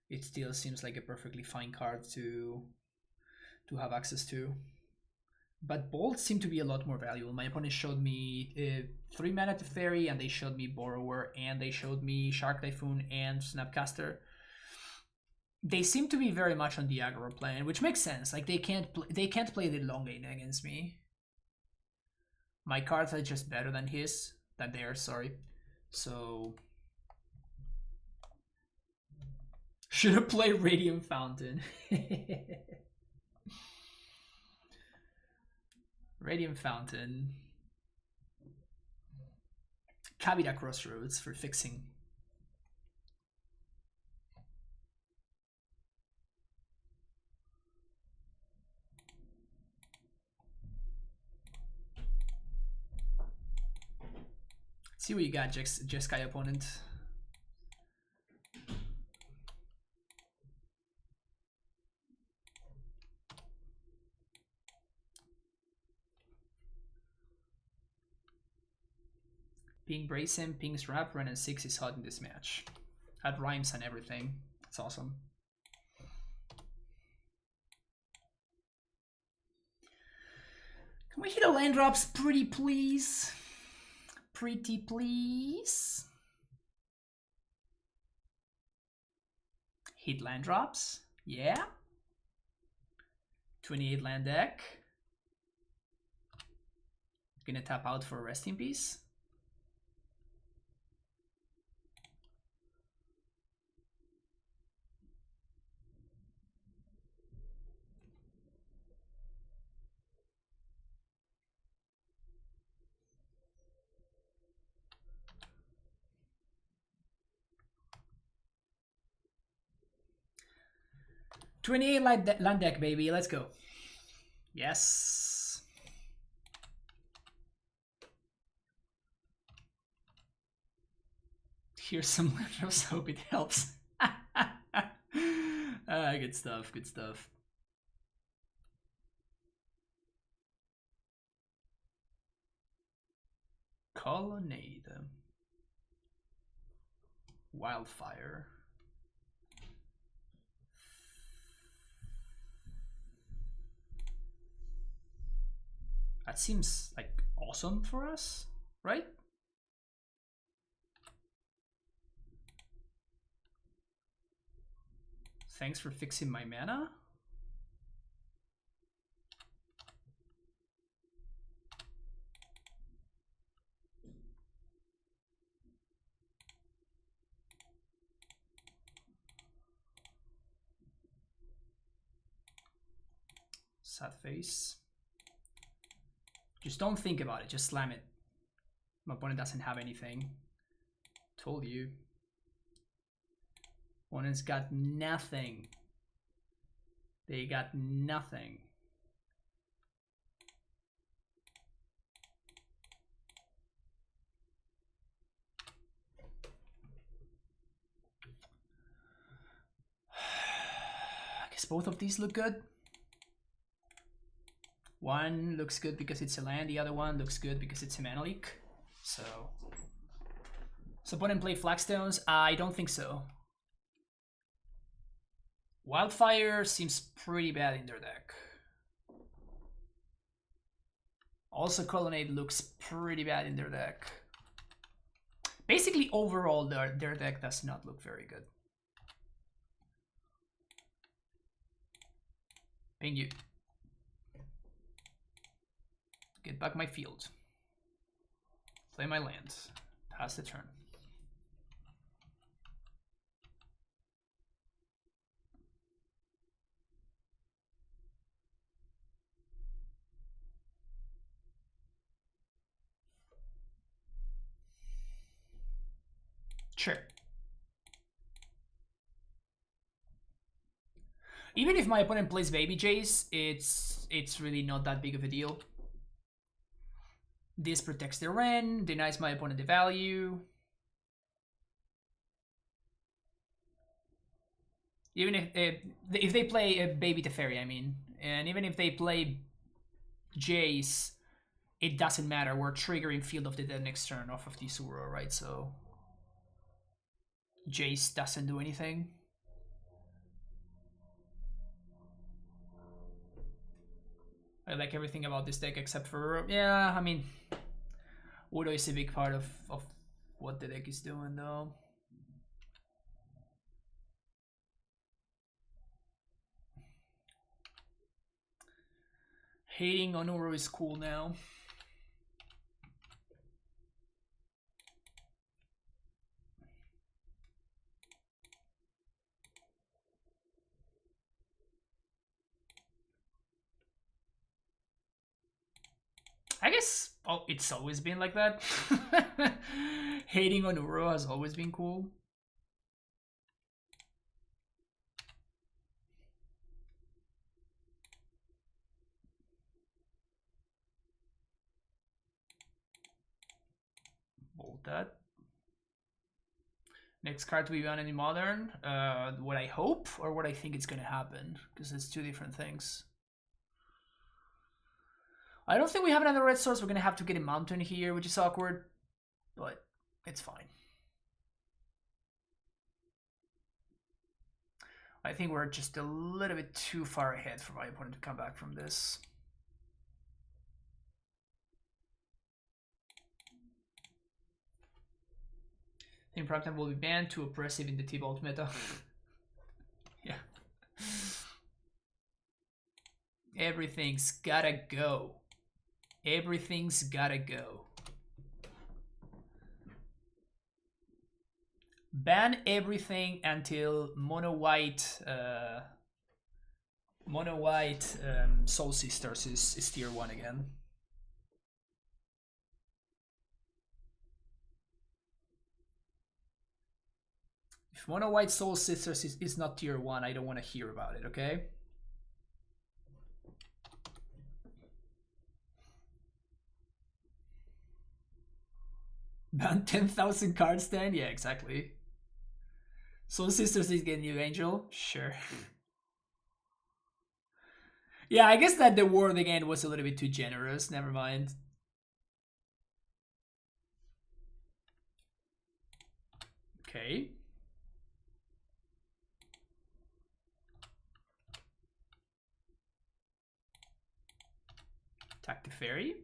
[SPEAKER 1] it still seems like a perfectly fine card to have access to. But bolts seem to be a lot more valuable. My opponent showed me 3 mana to Fairy, and they showed me Borrower, and they showed me Shark Typhoon and Snapcaster. They seem to be very much on the aggro plane, which makes sense. Like they can't play the long game against me. My cards are just better than theirs, sorry. So should have played Radiant Fountain. Radiant Fountain. Kavita Crossroads for fixing. Let's see what you got, Jeskai opponent. Ping Brace him, Ping's Wrap, Ren and 6 is hot in this match. Had rhymes and everything. It's awesome. Can we hit a land drops pretty please? Pretty please? Hit land drops? Yeah. 28 land deck. Gonna tap out for a rest in peace. Land deck, baby. Let's go. Yes. Here's some letters. Hope it helps. Good stuff. Good stuff. Colonnade. Wildfire. That seems like awesome for us, right? Thanks for fixing my mana. Sad face. Just don't think about it, just slam it. My opponent doesn't have anything. Told you. Opponent's got nothing. They got nothing. I guess both of these look good. One looks good because it's a land, the other one looks good because it's a mana leak. So opponent play Flagstones? I don't think so. Wildfire seems pretty bad in their deck. Also Colonnade looks pretty bad in their deck. Basically overall their deck does not look very good. Ping you. Get back my field. Play my land. Pass the turn. Sure. Even if my opponent plays Baby Jace, it's really not that big of a deal. This protects the Ren, denies my opponent the value. Even if they play a Baby Teferi, I mean, and even if they play Jace, it doesn't matter. We're triggering Field of the Dead next turn off of the Uro, right? So Jace doesn't do anything. I like everything about this deck except for, yeah, I mean, Uro is a big part of what the deck is doing though. Hating on Uro is cool now. I guess it's always been like that. Hating on Uro has always been cool. Bolt that. Next card to be banned in Modern. What I hope or what I think it's gonna happen, because it's two different things. I don't think we have another red source. We're gonna have to get a mountain here, which is awkward, but it's fine. I think we're just a little bit too far ahead for my opponent to come back from this. I think Prime Time will be banned, too oppressive in the T-Bolt meta. Yeah. Everything's gotta go. Everything's gotta go. Ban everything until mono white Soul Sisters is tier 1 again. If mono white Soul Sisters is not tier 1, I don't want to hear about it, okay? Ban 10,000 cards then? Yeah, exactly. Soul Sisters is getting new Angel? Sure. Yeah, I guess that the word again was a little bit too generous. Never mind. Okay. Attack the fairy.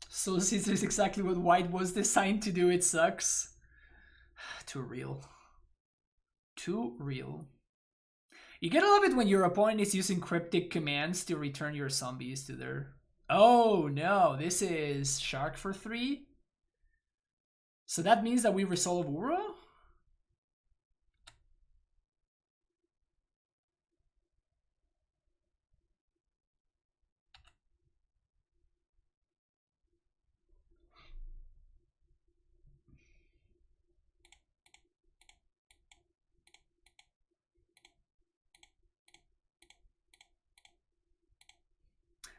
[SPEAKER 1] So this is exactly what white was designed to do. It sucks. Too real. Too real. You get a little bit when your opponent is using cryptic commands to return your zombies to their... Oh no, this is Shark for 3? So that means that we resolve Uro?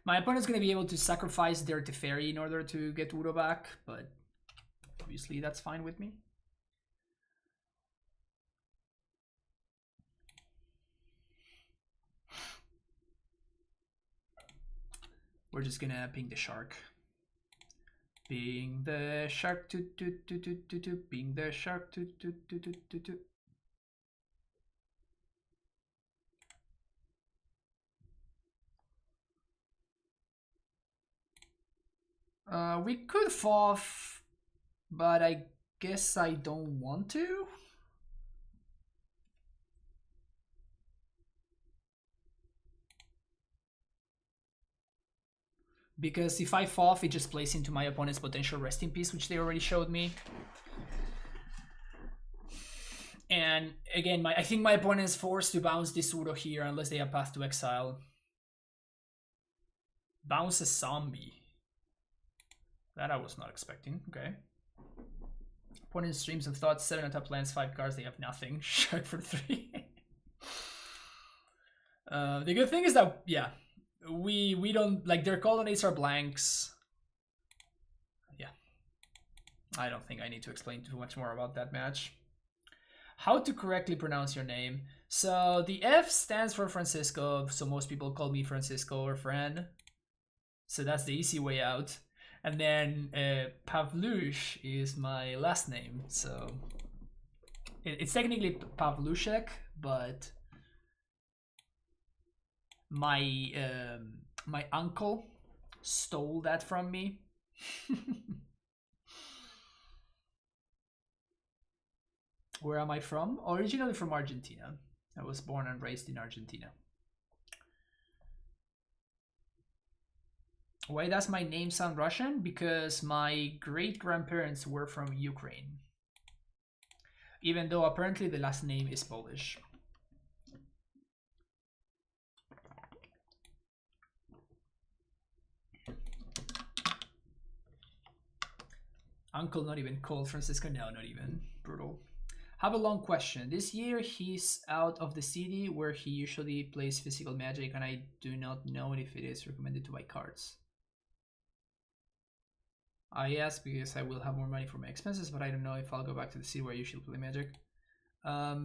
[SPEAKER 1] My opponent's going to be able to sacrifice their Teferi in order to get Uro back, but obviously that's fine with me. We're just going to ping the shark. Ping the shark, ping the shark, we could FOF, but I guess I don't want to. Because if I FOF, it just plays into my opponent's potential resting piece, which they already showed me. And again, I think my opponent is forced to bounce this Uro here unless they have Path to Exile. Bounce a zombie. That I was not expecting. Okay. Opponent streams of thoughts, 7 on top lands, 5 cards, they have nothing. Shark for 3. The good thing is that, yeah, we don't, like, their colonnades are blanks. Yeah. I don't think I need to explain too much more about that match. How to correctly pronounce your name. So the F stands for Francisco, so most people call me Francisco or Fran. So that's the easy way out. And then Pavlush is my last name, so it's technically Pavlushek, but my my uncle stole that from me. Where am I from? Originally from Argentina. I was born and raised in Argentina. Why does my name sound Russian? Because my great grandparents were from Ukraine. Even though apparently the last name is Polish. Uncle not even called Francisco? No, not even. Brutal. Have a long question. This year he's out of the city where he usually plays physical magic, and I do not know if it is recommended to buy cards. I ask because I will have more money for my expenses, but I don't know if I'll go back to the city where I usually play magic. I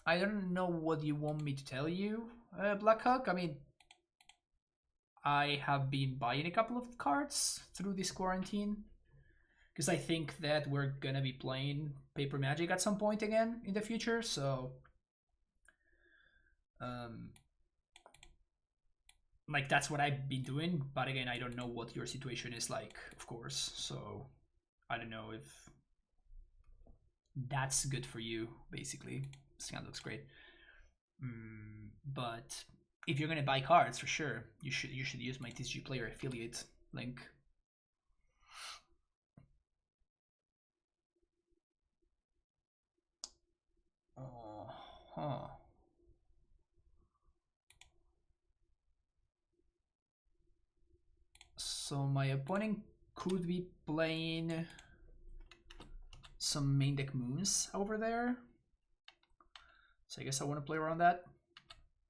[SPEAKER 1] don't know what you want me to tell you, Blackhawk. I mean, I have been buying a couple of cards through this quarantine because I think that we're gonna be playing paper magic at some point again in the future. So, like, that's what I've been doing. But again, I don't know what your situation is like, of course. So I don't know if that's good for you. Basically, this kind of looks great. But if you're gonna buy cards, for sure, you should use my TCG Player affiliate link. Huh. So my opponent could be playing some main deck moons over there. So I guess I want to play around that.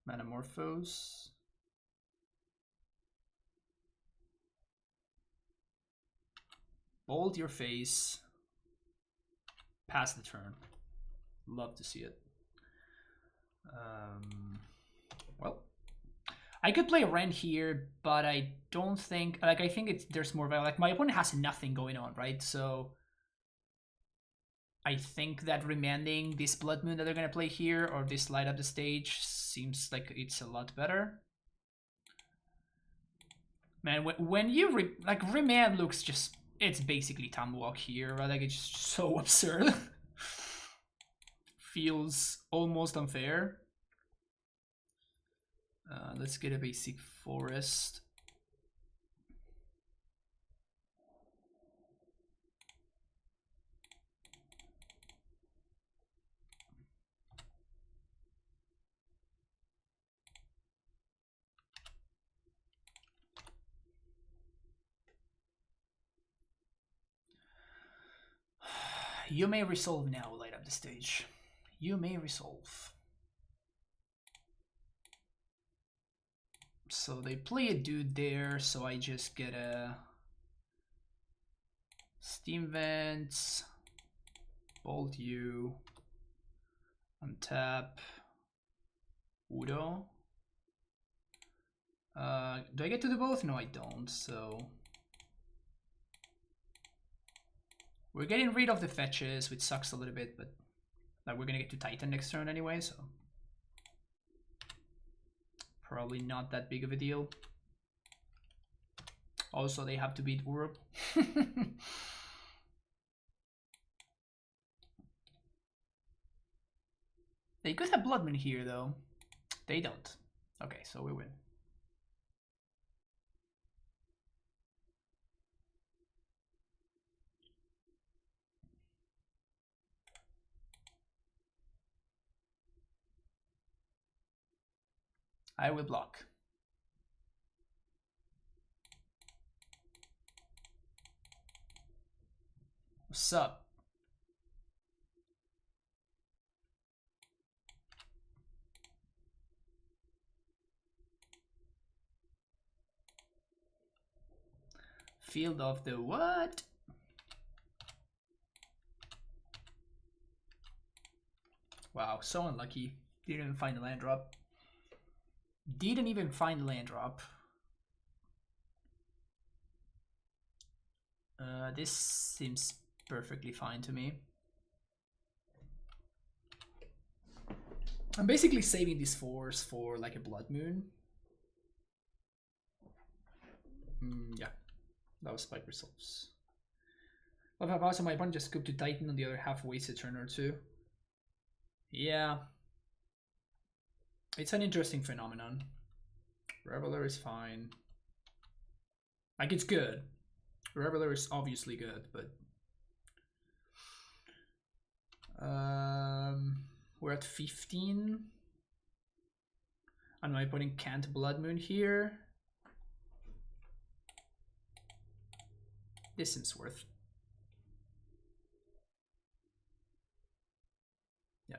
[SPEAKER 1] Manamorphose. Bolt your face. Pass the turn. Love to see it. Well, I could play Ren here, but I don't think, like, I think there's more value. Like, my opponent has nothing going on, right? So I think that remanding this Blood Moon that they're gonna play here, or this Light Up the Stage, seems like it's a lot better. Man, when you remand looks just, it's basically Tamwalk here, right? Like, it's just so absurd. Feels almost unfair. Let's get a basic forest. You may resolve now, Light Up the Stage. You may resolve. So they play a dude there, so I just get a Steam Vents, Bolt you, untap, Udo. Do I get to do both? No, I don't, so we're getting rid of the fetches, which sucks a little bit, but like, we're gonna get to Titan next turn anyway, so probably not that big of a deal. Also, they have to beat Urup. They could have Bloodman here, though. They don't. Okay, so we win. I will block. What's up? Field of the what? Wow, so unlucky. Didn't even find the land drop. Didn't even find the land drop. This seems perfectly fine to me. I'm basically saving these 4s for like a Blood Moon. Yeah, that was spike resolves. Love how awesome my opponent just scooped to Titan on the other half, wasted a turn or two. Yeah. It's an interesting phenomenon. Reveler is fine. Like, it's good. Reveler is obviously good, but... we're at 15. And my opponent can't Blood Moon here. This seems worth. Yeah.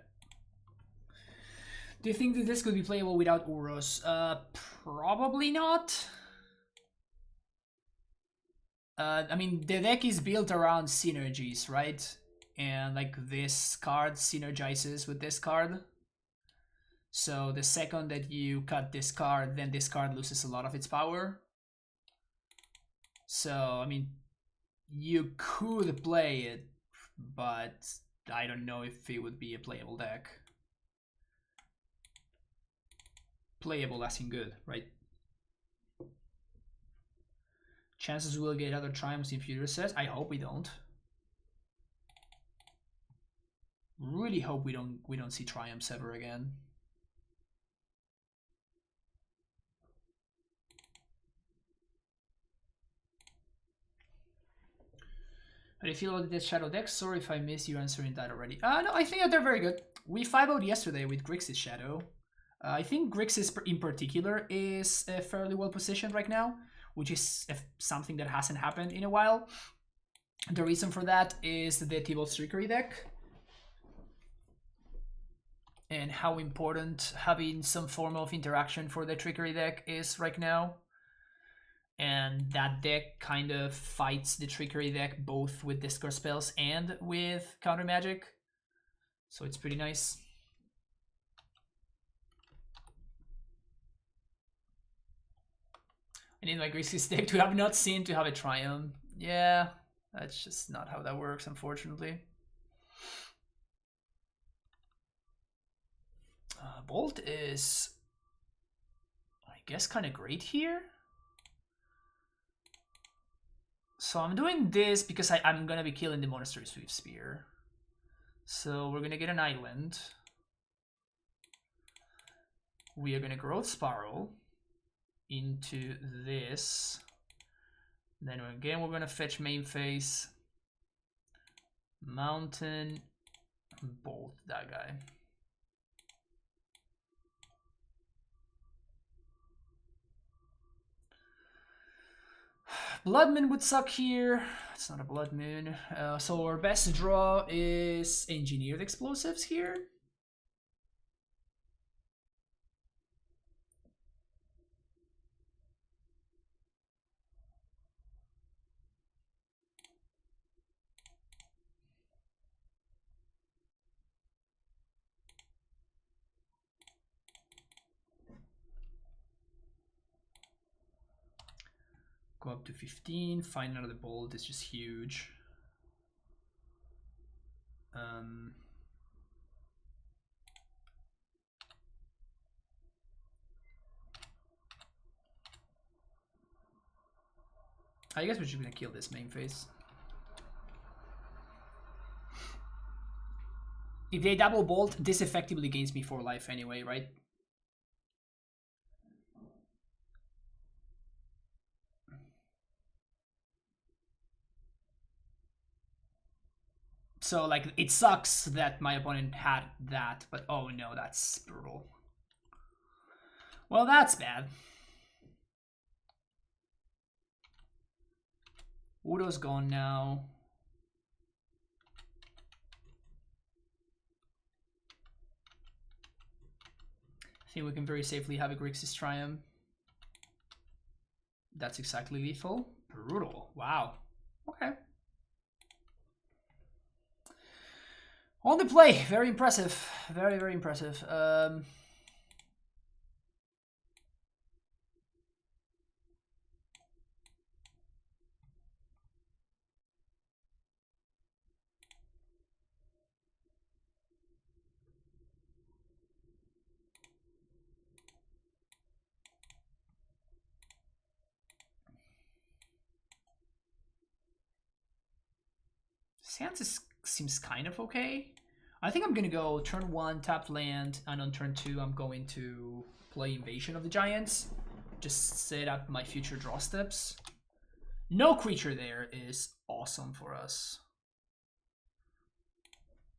[SPEAKER 1] Do you think that this could be playable without Uros? Probably not. I mean, the deck is built around synergies, right? And like this card synergizes with this card. So the second that you cut this card, then this card loses a lot of its power. So, I mean, you could play it, but I don't know if it would be a playable deck. Playable as in good, right? Chances we'll get other triumphs in future sets. I hope we don't. Really hope we don't see triumphs ever again. How do you feel about the Shadow decks? Sorry if I missed you answering that already. No, I think that they're very good. We 5-0'd yesterday with Grixis Shadow. I think Grixis in particular is fairly well positioned right now, which is something that hasn't happened in a while. The reason for that is the Thibault's Trickery deck and how important having some form of interaction for the Trickery deck is right now. And that deck kind of fights the Trickery deck both with Discord spells and with counter magic. So it's pretty nice. I need my Grixis deck to have not seen to have a Triumph. Yeah, that's just not how that works, unfortunately. Bolt is, I guess, kind of great here. So I'm doing this because I'm going to be killing the Monastery Swift Spear. So we're going to get an island. We are going to Growth Spiral into this. Then again, we're going to fetch main phase. Mountain. Bolt that guy. Blood Moon would suck here. It's not a Blood Moon. So our best draw is Engineered Explosives here. Go up to 15, find another bolt is just huge. I guess we're just gonna kill this main phase. If they double bolt, this effectively gains me 4 life anyway, right? So, like, it sucks that my opponent had that, but oh no, that's brutal. Well, that's bad. Udo's gone now. I think we can very safely have a Grixis Triumph. That's exactly lethal. Brutal. Wow. Okay. On the play, very impressive. Very, very impressive. Sands seems kind of okay. I think I'm gonna go turn 1, tap land, and on turn 2 I'm going to play Invasion of the Giants. Just set up my future draw steps. No creature there is awesome for us.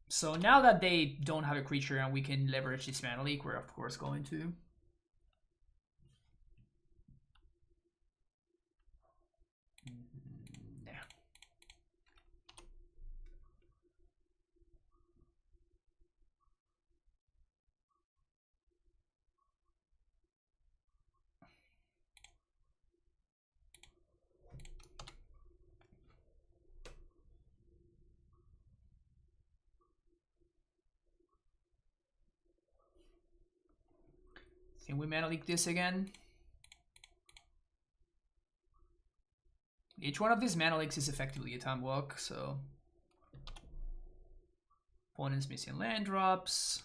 [SPEAKER 1] So now that they don't have a creature and we can leverage this mana leak, we're of course going to. Can we mana leak this again? Each one of these mana leaks is effectively a time walk, so opponent's missing land drops.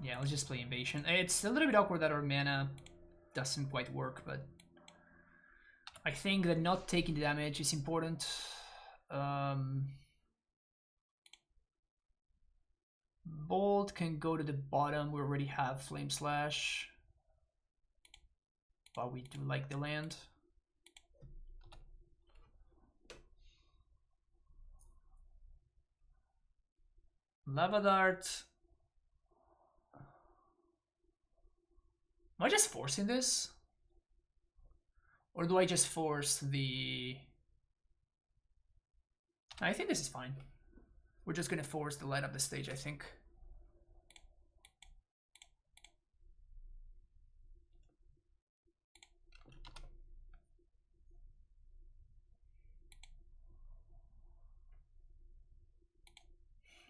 [SPEAKER 1] Yeah, let's just play Invasion. It's a little bit awkward that our mana doesn't quite work, but I think that not taking the damage is important. Bolt can go to the bottom. We already have Flame Slash, but we do like the land. Lava Dart. Am I just forcing this? Or do I just force the... I think this is fine. We're just gonna force the light up the stage, I think.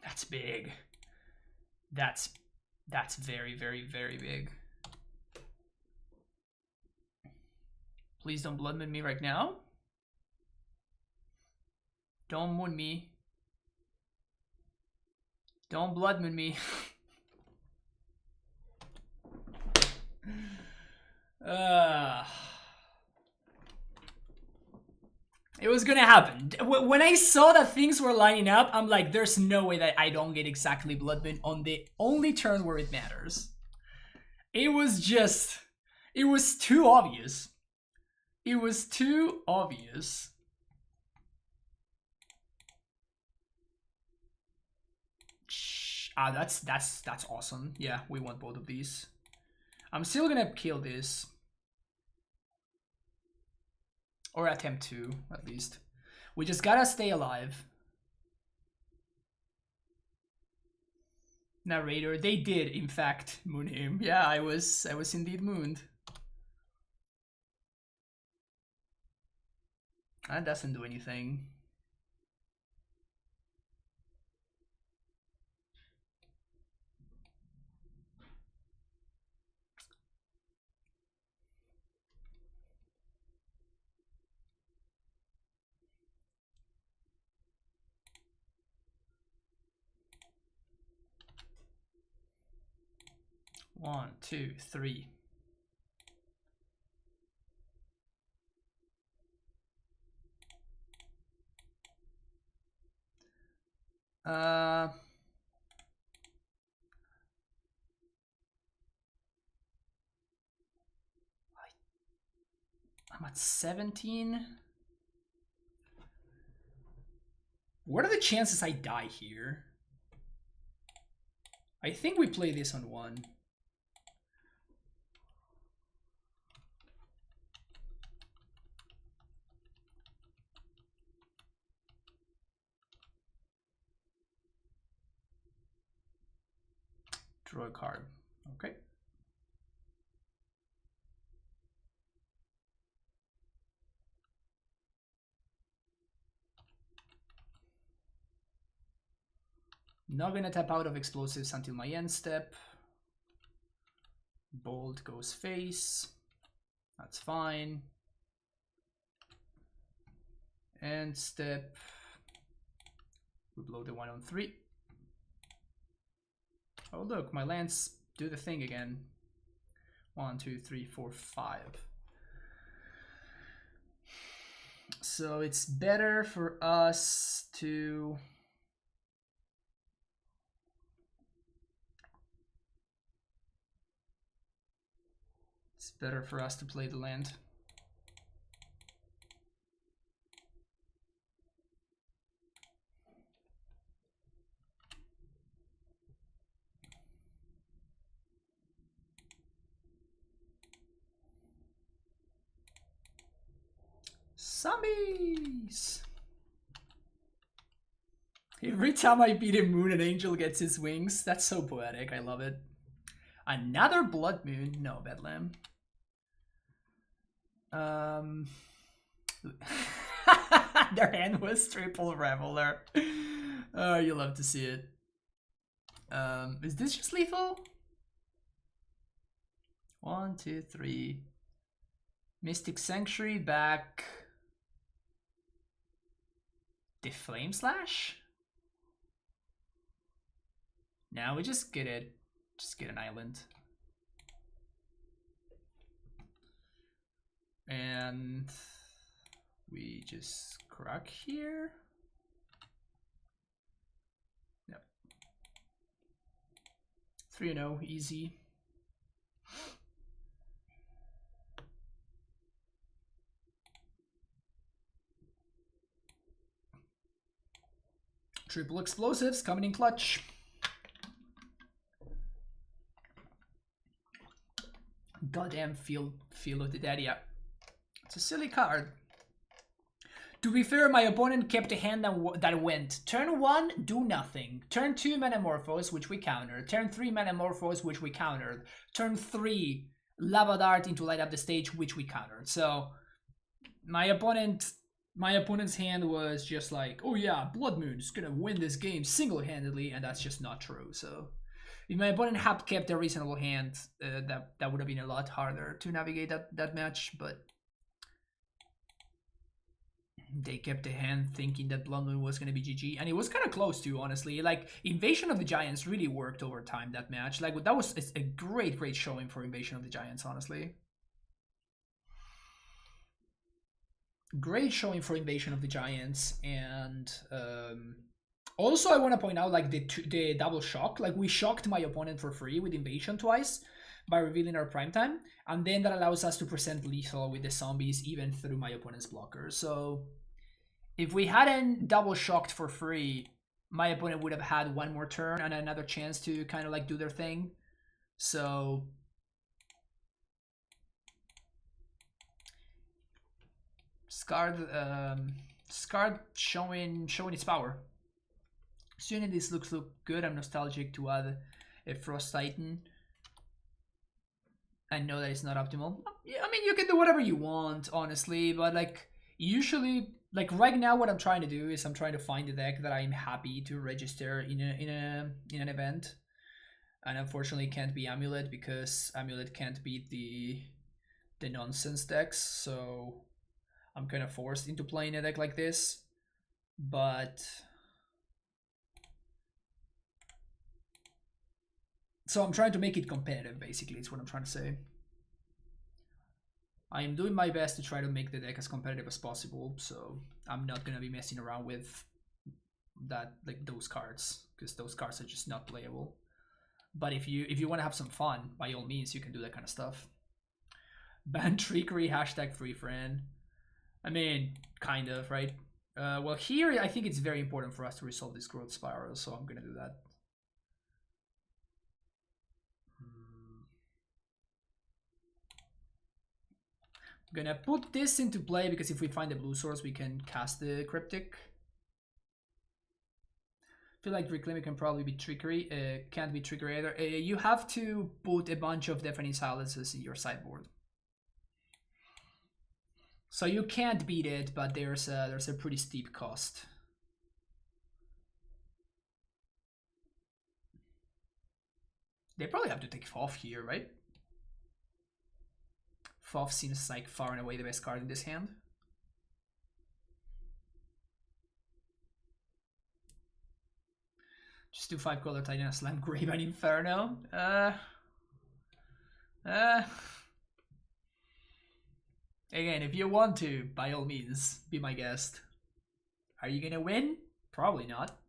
[SPEAKER 1] That's big. That's very, very, very big. Please don't blood moon me right now. Don't moon me. Don't blood moon me. It was gonna happen. When I saw that things were lining up, I'm like, there's no way that I don't get exactly blood moon on the only turn where it matters. It was just... It was too obvious. It was too obvious. Ah, that's awesome. Yeah, we want both of these. I'm still gonna kill this. Or attempt to, at least. We just gotta stay alive. Narrator, they did, in fact, moon him. Yeah, I was indeed mooned. That doesn't do anything. One, two, three. I'm at 17. What are the chances I die here? I think we play this on 1. Draw a card. Okay. Not gonna tap out of explosives until my end step. Bolt goes face. That's fine. End step. We blow the 1 on 3. Oh look, my lands do the thing again. 1, 2, 3, 4, 5. So it's better for us to... It's better for us to play the land. Zombies! Every time I beat a moon, an angel gets his wings. That's so poetic. I love it. Another blood moon? No, Bedlam. Their hand was triple reveler. Oh, you love to see it. Is this just lethal? 1, 2, 3. Mystic Sanctuary back. The Flame Slash? Now we just get it. Just get an island. And we just crack here. Yep. 3-0, easy. Triple explosives coming in clutch. Goddamn feel of the dead, yeah. It's a silly card. To be fair, my opponent kept a hand that went turn 1, do nothing. Turn 2, Metamorphose, which we countered. Turn 3, Metamorphose, which we countered. Turn 3, Lava Dart into light up the stage, which we countered. So my opponent's hand was just like, oh yeah, Blood Moon is gonna win this game single-handedly, and that's just not true. So if my opponent had kept a reasonable hand, that would have been a lot harder to navigate that match, but they kept a hand thinking that Blood Moon was going to be GG, and it was kind of close to, honestly. Like, Invasion of the Giants really worked over time, that match. Like, that was a great showing for Invasion of the Giants, honestly. Great showing for Invasion of the Giants, and also I want to point out, like, the double shock. Like, we shocked my opponent for free with Invasion twice by revealing our primetime, and then that allows us to present lethal with the zombies even through my opponent's blockers. So if we hadn't double shocked for free, my opponent would have had one more turn and another chance to kind of like do their thing. So Scarred showing its power. Assuming this looks good, I'm nostalgic to add a Frost Titan. I know that it's not optimal. I mean, you can do whatever you want, honestly, but like usually, like right now, what I'm trying to do is I'm trying to find a deck that I'm happy to register in an event, and unfortunately can't be Amulet because Amulet can't beat the nonsense decks. So I'm kind of forced into playing a deck like this, but. So I'm trying to make it competitive, basically, is what I'm trying to say. I am doing my best to try to make the deck as competitive as possible, so I'm not gonna be messing around with that, like those cards, because those cards are just not playable. But if you want to have some fun, by all means, you can do that kind of stuff. Ban trickery, hashtag free friend. I mean, kind of, right? Well, here I think it's very important for us to resolve this growth spiral, so I'm gonna do that. I'm gonna put this into play because if we find the blue source, we can cast the Cryptic. feel like Reclaiming can probably be trickery. Can't be trickery either. You have to put a bunch of Deafening Silences in your sideboard. So you can't beat it, but there's a pretty steep cost. They probably have to take Foff here, right? Foff seems like far and away the best card in this hand. Just do 5-color Titan Slam, Grave and Inferno. Again, if you want to, by all means, be my guest. Are you gonna win? Probably not.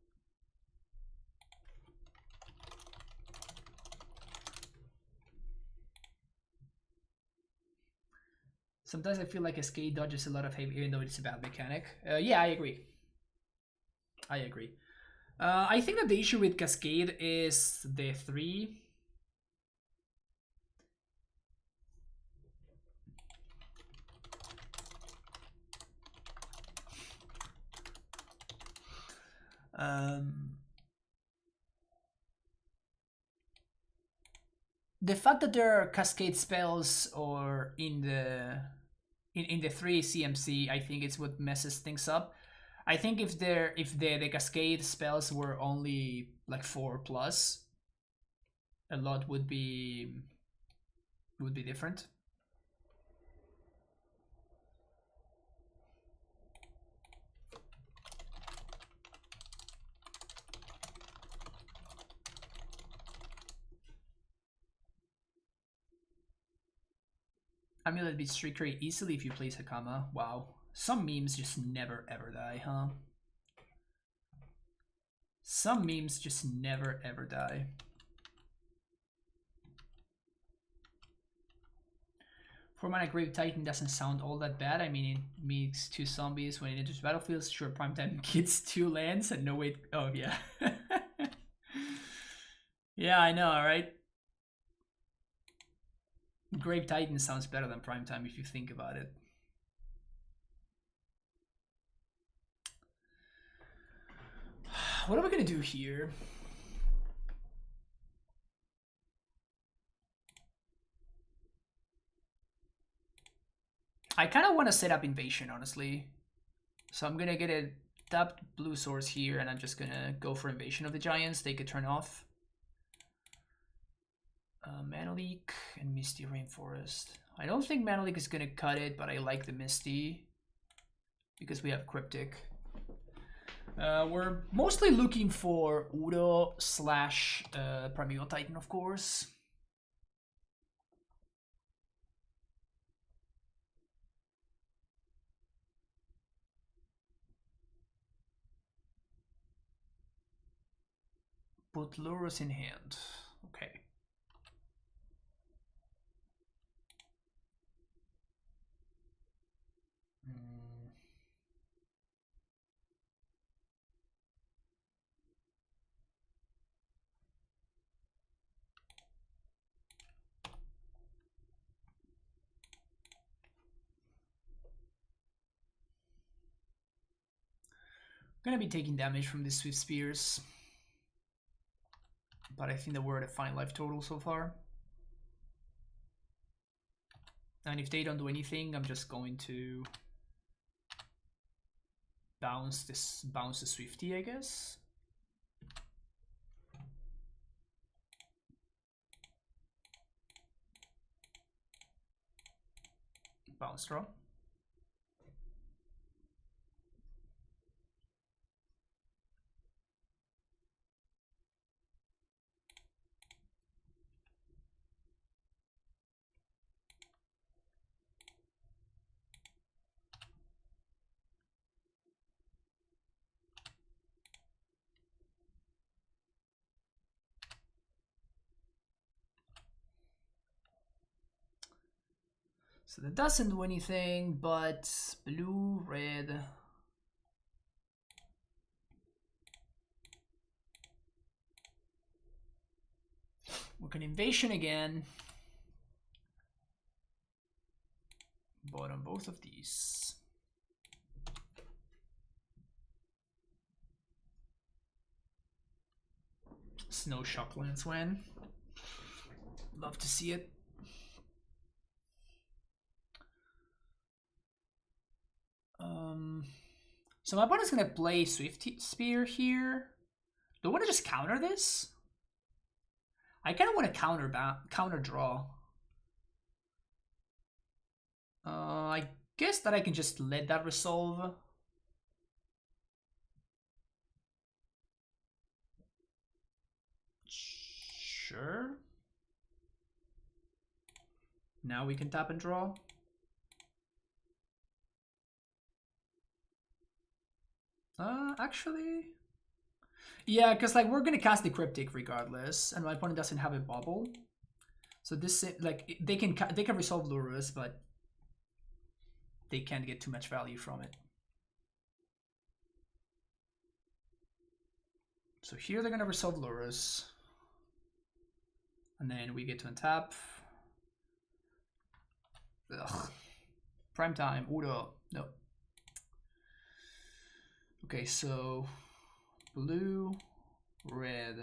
[SPEAKER 1] Sometimes I feel like Jeskai dodges a lot of hate, even though it's a bad mechanic. Yeah, I agree. I agree. I think that the issue with Cascade is the 3. The fact that there are Cascade spells or in the 3 CMC, I think it's what messes things up. I think if the Cascade spells were only like 4+, a lot would be different. Amulet beats trickery easily if you play Sakama. Wow. Some memes just never ever die, huh? Some memes just never ever die. Four mana Grave Titan doesn't sound all that bad. I mean, it meets 2 zombies when it enters battlefield. Sure, Primetime gets 2 lands and no wait. Oh, yeah. Yeah, I know, right? Grave Titan sounds better than Primetime if you think about it. What are we gonna do here? I kind of want to set up Invasion, honestly. So I'm gonna get a tapped blue source here, and I'm just gonna go for Invasion of the Giants. Take a turn off. Mana Leak and Misty Rainforest. I don't think Mana Leak is gonna cut it, but I like the Misty because we have Cryptic. We're mostly looking for Udo / Primeval Titan, of course. Put Lurrus in hand. Okay. I'm gonna be taking damage from these Swift Spears, but I think that we're at a fine life total so far. And if they don't do anything, I'm just going to bounce the Swifty, I guess. Bounce draw. So that doesn't do anything, but blue, red. We can Invasion again. But on both of these. Snow Shocklands win. Love to see it. So my opponent's gonna play Swift Spear here. Do I want to just counter this? I kind of want to counter draw. I guess that I can just let that resolve. Sure. Now we can tap and draw. Actually, yeah, because like we're gonna cast the Cryptic regardless, and my opponent doesn't have a bubble, so this like they can resolve Lurrus, but they can't get too much value from it. So here they're gonna resolve Lurrus, and then we get to untap. Ugh. Prime time, Udo. No. Okay, so blue, red,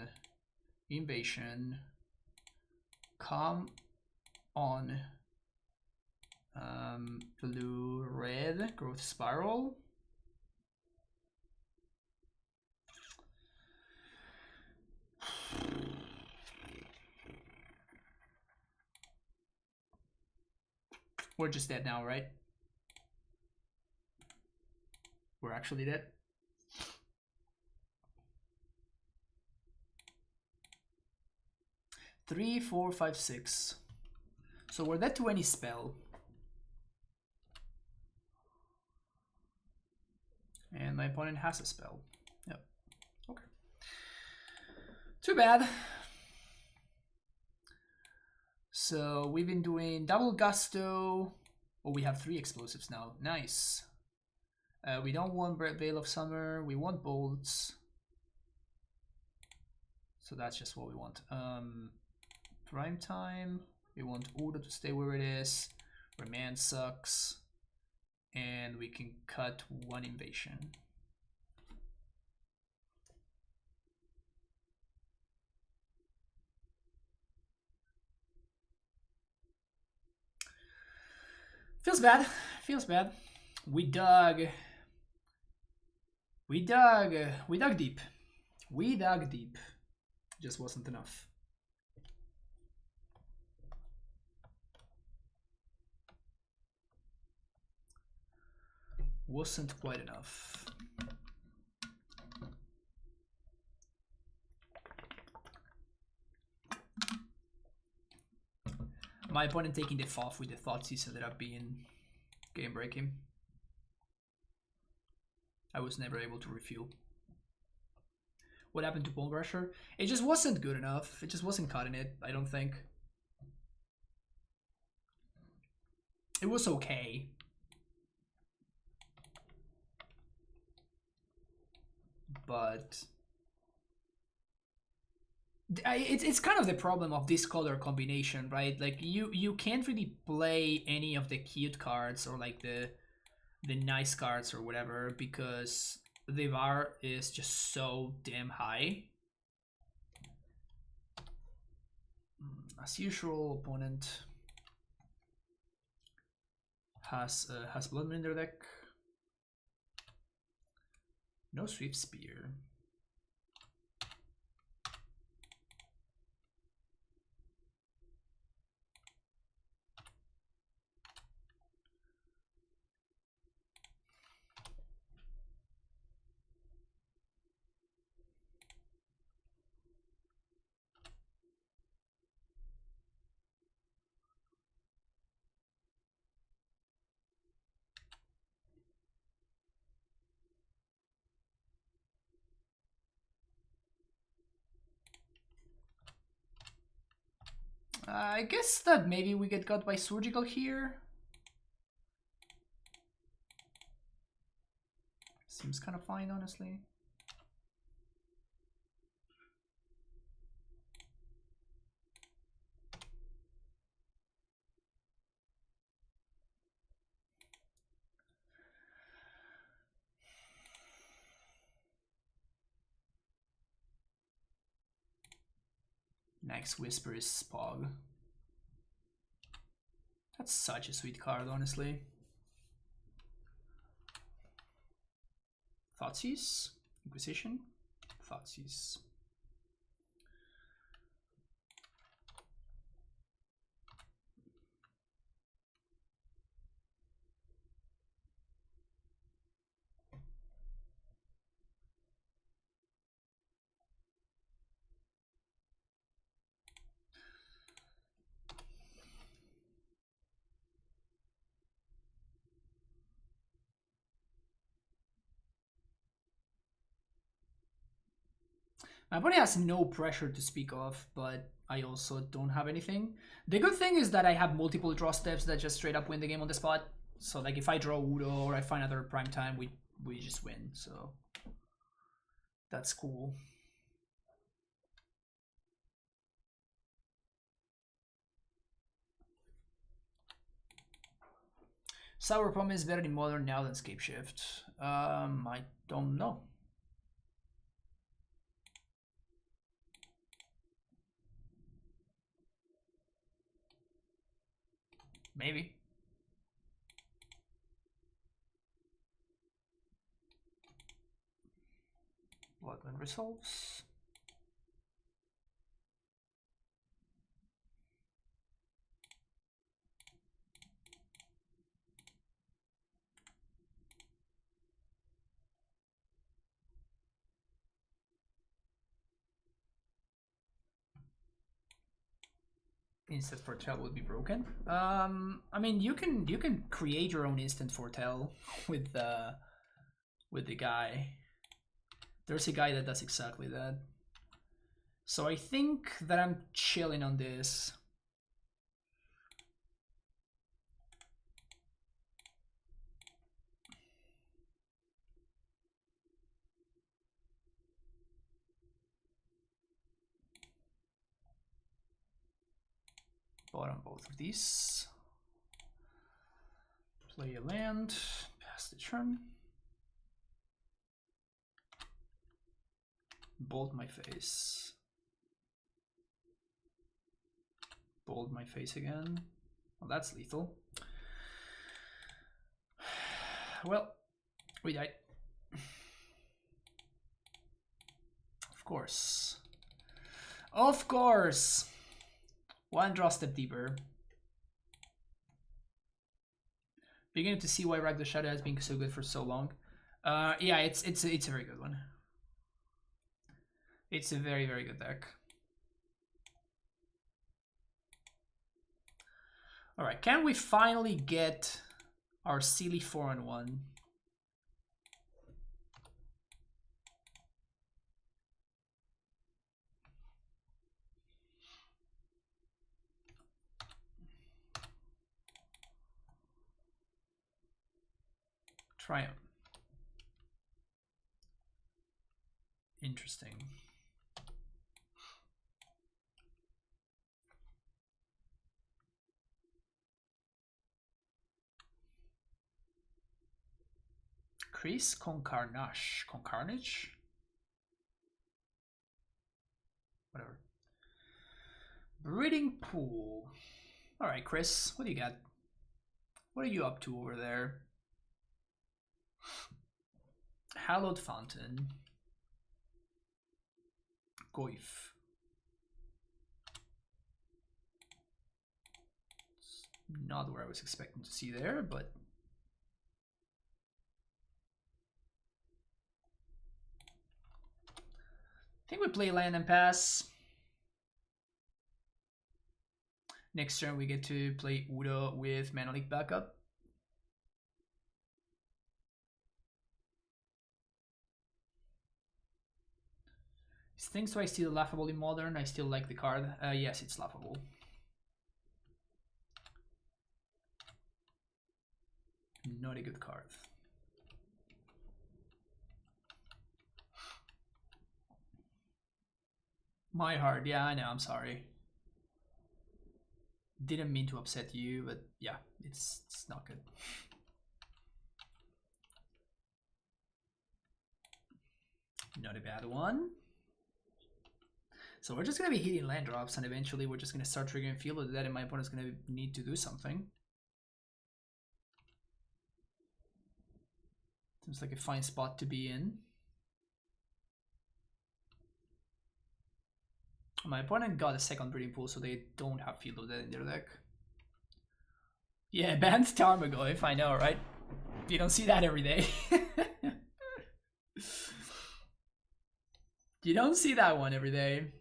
[SPEAKER 1] invasion, come on, blue, red, growth spiral. We're just dead now, right? We're actually dead. Three, 4, 5, 6. So we're dead to any spell. And my opponent has a spell. Yep. Okay. Too bad. So we've been doing double gusto. Oh, we have 3 explosives now. Nice. We don't want Veil of Summer. We want bolts. So that's just what we want. Prime time. We want Udo to stay where it is. Remand sucks. And we can cut 1 invasion. Feels bad. Feels bad. We dug deep. We dug deep. Just wasn't enough. Wasn't quite enough. My opponent taking the FOF with the Thoughtseize ended up being game breaking. I was never able to refuel. What happened to Bone Crusher? It just wasn't good enough. It just wasn't cutting it, I don't think. It was okay. But it's kind of the problem of this color combination, right? Like you can't really play any of the cute cards or like the nice cards or whatever because the VAR is just so damn high. As usual, opponent has Blood Moon in their deck. No Swift Spear. I guess that maybe we get got by Surgical here. Seems kind of fine, honestly. Next Whisper is Spog. That's such a sweet card, honestly. Thoughtseize, Inquisition, Thoughtseize. My body has no pressure to speak of, but I also don't have anything. The good thing is that I have multiple draw steps that just straight up win the game on the spot. So like if I draw Udo or I find another prime time, we just win. So that's cool. Sour Plum is better in Modern now than Scapeshift. I don't know. Maybe. Bloodwind resolves. Instant foretell would be broken. I mean, you can create your own instant foretell with the guy. There's a guy that does exactly that. So I think that I'm chilling on this. Bottom both of these. Play a land, pass the turn. Bolt my face. Bolt my face again. Well, that's lethal. Well, we died. Of course. Of course. One draw step deeper. Beginning to see why Ragdoll Shadow has been so good for so long. Yeah, it's a very good one. It's a very, very good deck. Alright, can we finally get our silly 4-1? Triumph. Interesting. Chris Concarnage? Whatever. Breeding Pool. Alright, Chris, what do you got? What are you up to over there? Hallowed Fountain. Goif. Not where I was expecting to see there, but I think we play land and pass. Next turn we get to play Udo with Mana Leak backup. Is Things Do I still laughable in Modern? I still like the card. Yes, it's laughable. Not a good card. My heart, yeah, I know, I'm sorry. Didn't mean to upset you, but yeah, it's not good. Not a bad one. So we're just gonna be hitting land drops, and eventually we're just gonna start triggering field of that, and my opponent's gonna need to do something. Seems like a fine spot to be in. My opponent got a second breeding pool, so they don't have field of that in their deck. Yeah, Bant Tarmogoyf, I know, right? You don't see that every day. You don't see that one every day.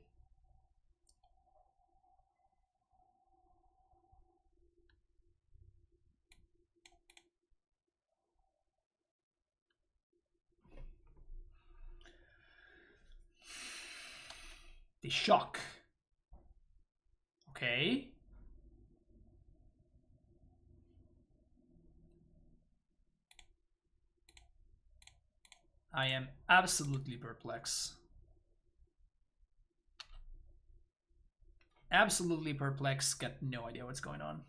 [SPEAKER 1] The shock. Okay. I am absolutely perplexed. Absolutely perplexed, got no idea what's going on.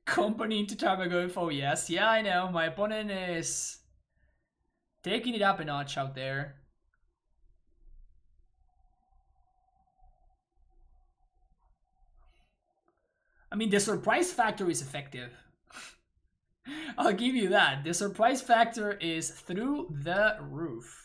[SPEAKER 1] Company into Tarmogoyf, oh yes. Yeah, I know. My opponent is taking it up a notch out there. I mean, the surprise factor is effective. I'll give you that. The surprise factor is through the roof.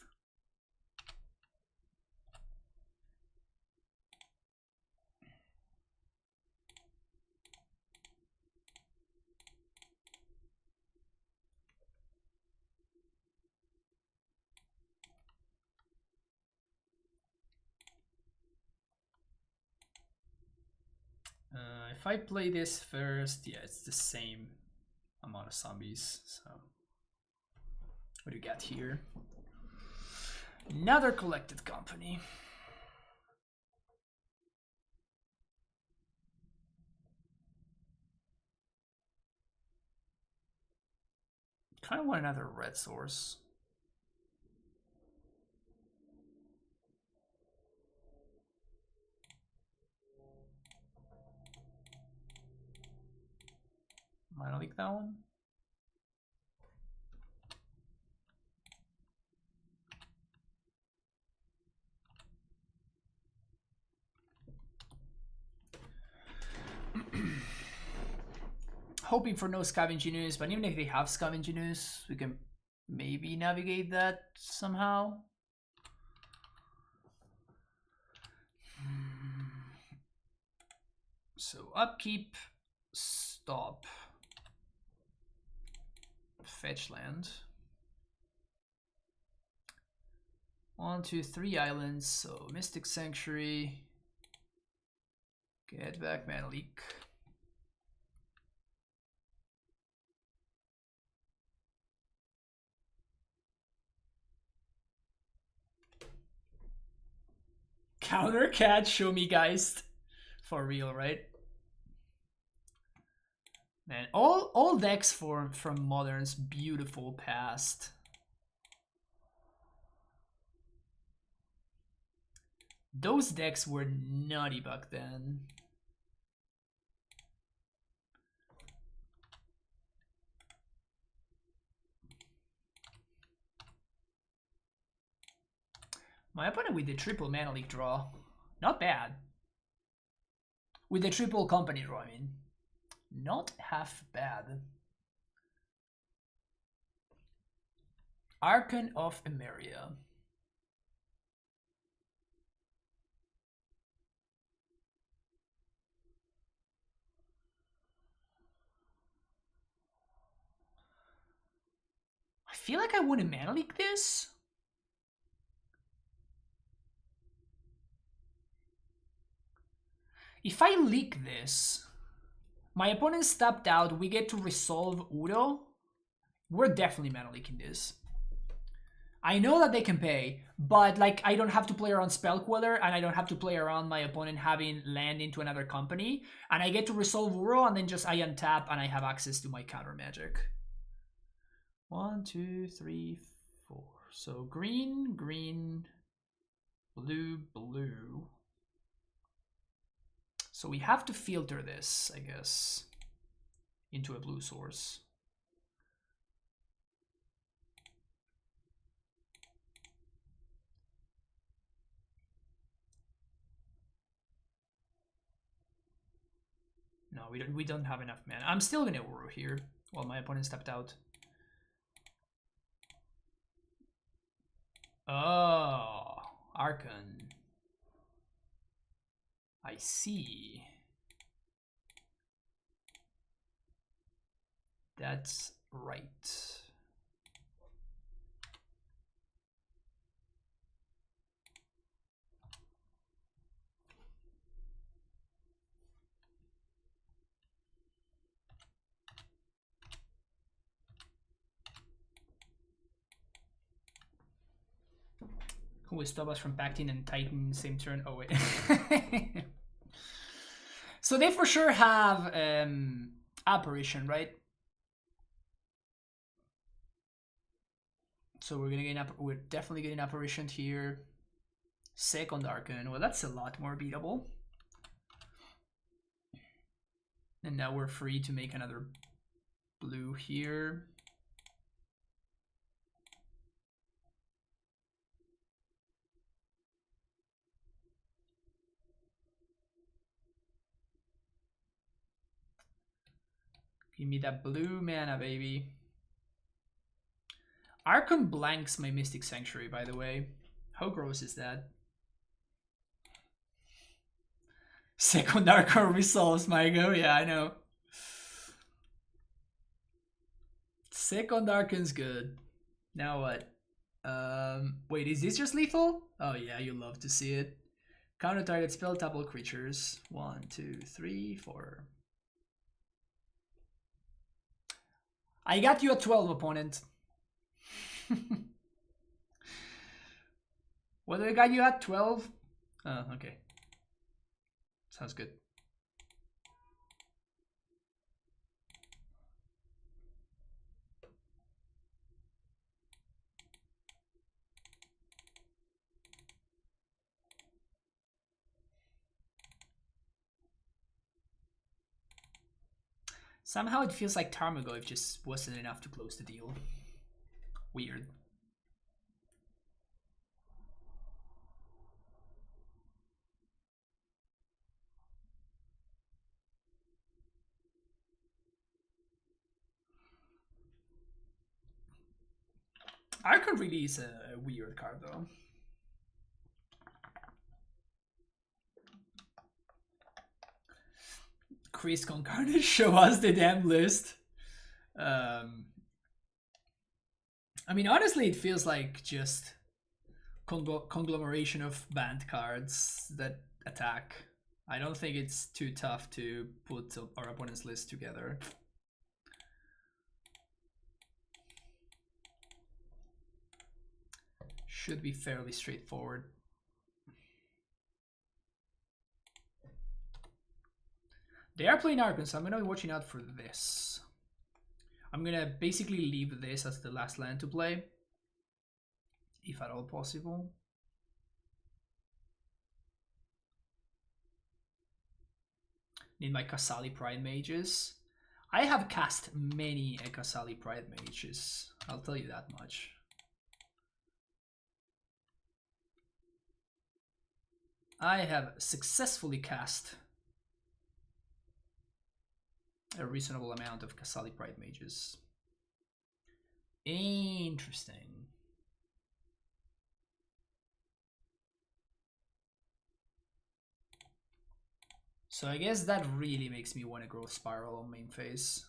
[SPEAKER 1] If I play this first, yeah, it's the same amount of zombies. So, what do you got here? Another collected company. Kind of want another red source. Might leak that one. Hoping for no scavenging news, but even if they have scavenging news, we can maybe navigate that somehow. So upkeep, stop, fetch land. 1, 2, 3 islands. So Mystic Sanctuary, get back Mana Leak. Counter cat, show me Geist. For real, right? Man, all decks from Modern's beautiful past. Those decks were nutty back then. My opponent with the triple Mana Leak draw, not bad. With the triple company draw, I mean. Not half bad. Archon of Emeria. I feel like I want to Mana Leak this. If I leak this, my opponent stepped out, we get to resolve Udo. We're definitely Mana Leaking this. I know that they can pay, but like I don't have to play around Spell Queller, and I don't have to play around my opponent having land into another company, and I get to resolve Uro, and then just I untap and I have access to my counter magic. 1, 2, 3, 4. So green, green, blue, blue. So we have to filter this, I guess, into a blue source. we don't have enough mana. I'm still gonna Uru here while my opponent stepped out. Oh, Archon. I see. That's right. Who will stop us from Pacting and Titan same turn? Oh wait. So they for sure have Apparition, right? So we're definitely getting Apparition here. Second Archon. Well, that's a lot more beatable. And now we're free to make another blue here. Give me that blue mana, baby. Archon blanks my Mystic Sanctuary, by the way. How gross is that? Second Archon resolves, Mygo. Yeah, I know. Second Archon's good. Now what? Wait, is this just lethal? Oh yeah, you love to see it. Counter target spell, tap all creatures. 1, 2, 3, 4. I got you at 12, opponent. What do I got you at? 12? Oh, okay. Sounds good. Somehow it feels like Tarmogoyf just wasn't enough to close the deal. Weird. Archon really is a weird card though. Chris Concarnage, show us the damn list. I mean, honestly, it feels like just conglomeration of Bant cards that attack. I don't think it's too tough to put our opponent's list together. Should be fairly straightforward. They are playing Archon, so I'm gonna be watching out for this. I'm gonna basically leave this as the last land to play, if at all possible. Need my Kasali Pride Mages. I have cast many Kasali Pride Mages, I'll tell you that much. I have successfully cast a reasonable amount of Kasali Pride Mages. Interesting. So I guess that really makes me want to Growth Spiral on main phase.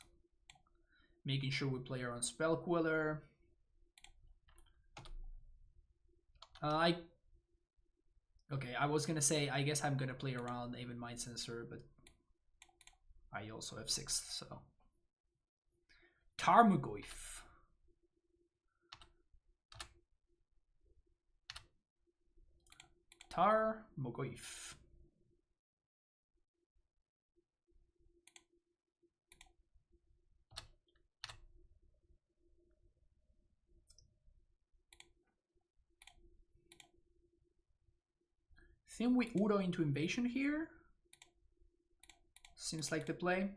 [SPEAKER 1] Making sure we play our own Spell Queller. Okay, I was gonna say, I guess I'm gonna play around Aven Mind Sensor, but I also have 6th, so. Tarmogoyf. Tarmogoyf. Think we Udo into Invasion here? Seems like the play.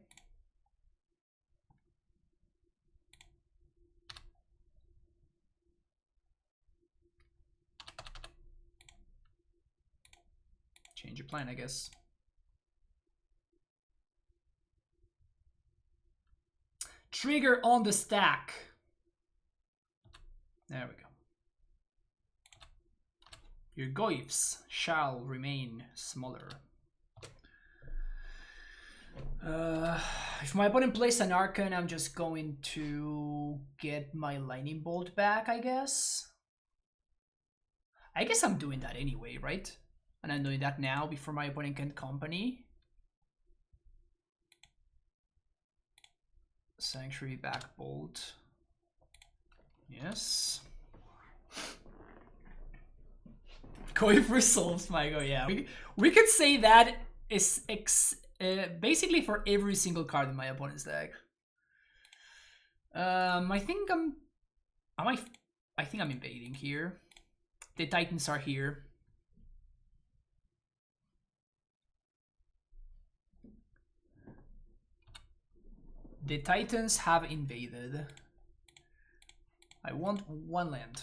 [SPEAKER 1] Change your plan, I guess. Trigger on the stack. There we go. Your goifs shall remain smaller. If my opponent plays an Archon, I'm just going to get my Lightning Bolt back, I guess. I guess I'm doing that anyway, right? And I'm doing that now before my opponent can company. Sanctuary back bolt. Yes. Goif resolves my go, yeah. We could say that is basically for every single card in my opponent's deck. I think I'm invading here. The Titans are here. The Titans have invaded. I want one land.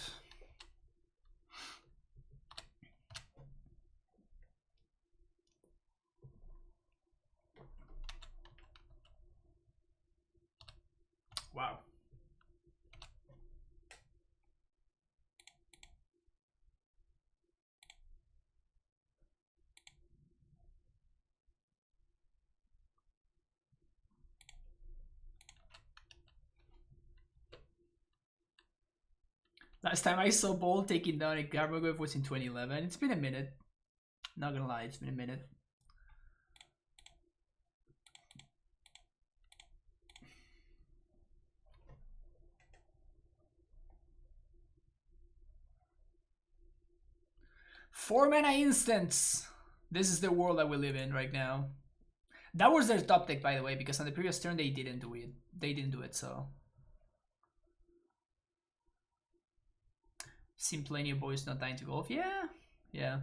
[SPEAKER 1] Wow. Last time I saw Bolt taking down a Gargoyle was in 2011. It's been a minute. Not gonna lie, it's been a minute. Four mana instants. This is the world that we live in right now. That was their top deck, by the way, because on the previous turn they didn't do it. They didn't do it, so. Seen plenty of boys not dying to golf. Yeah, yeah.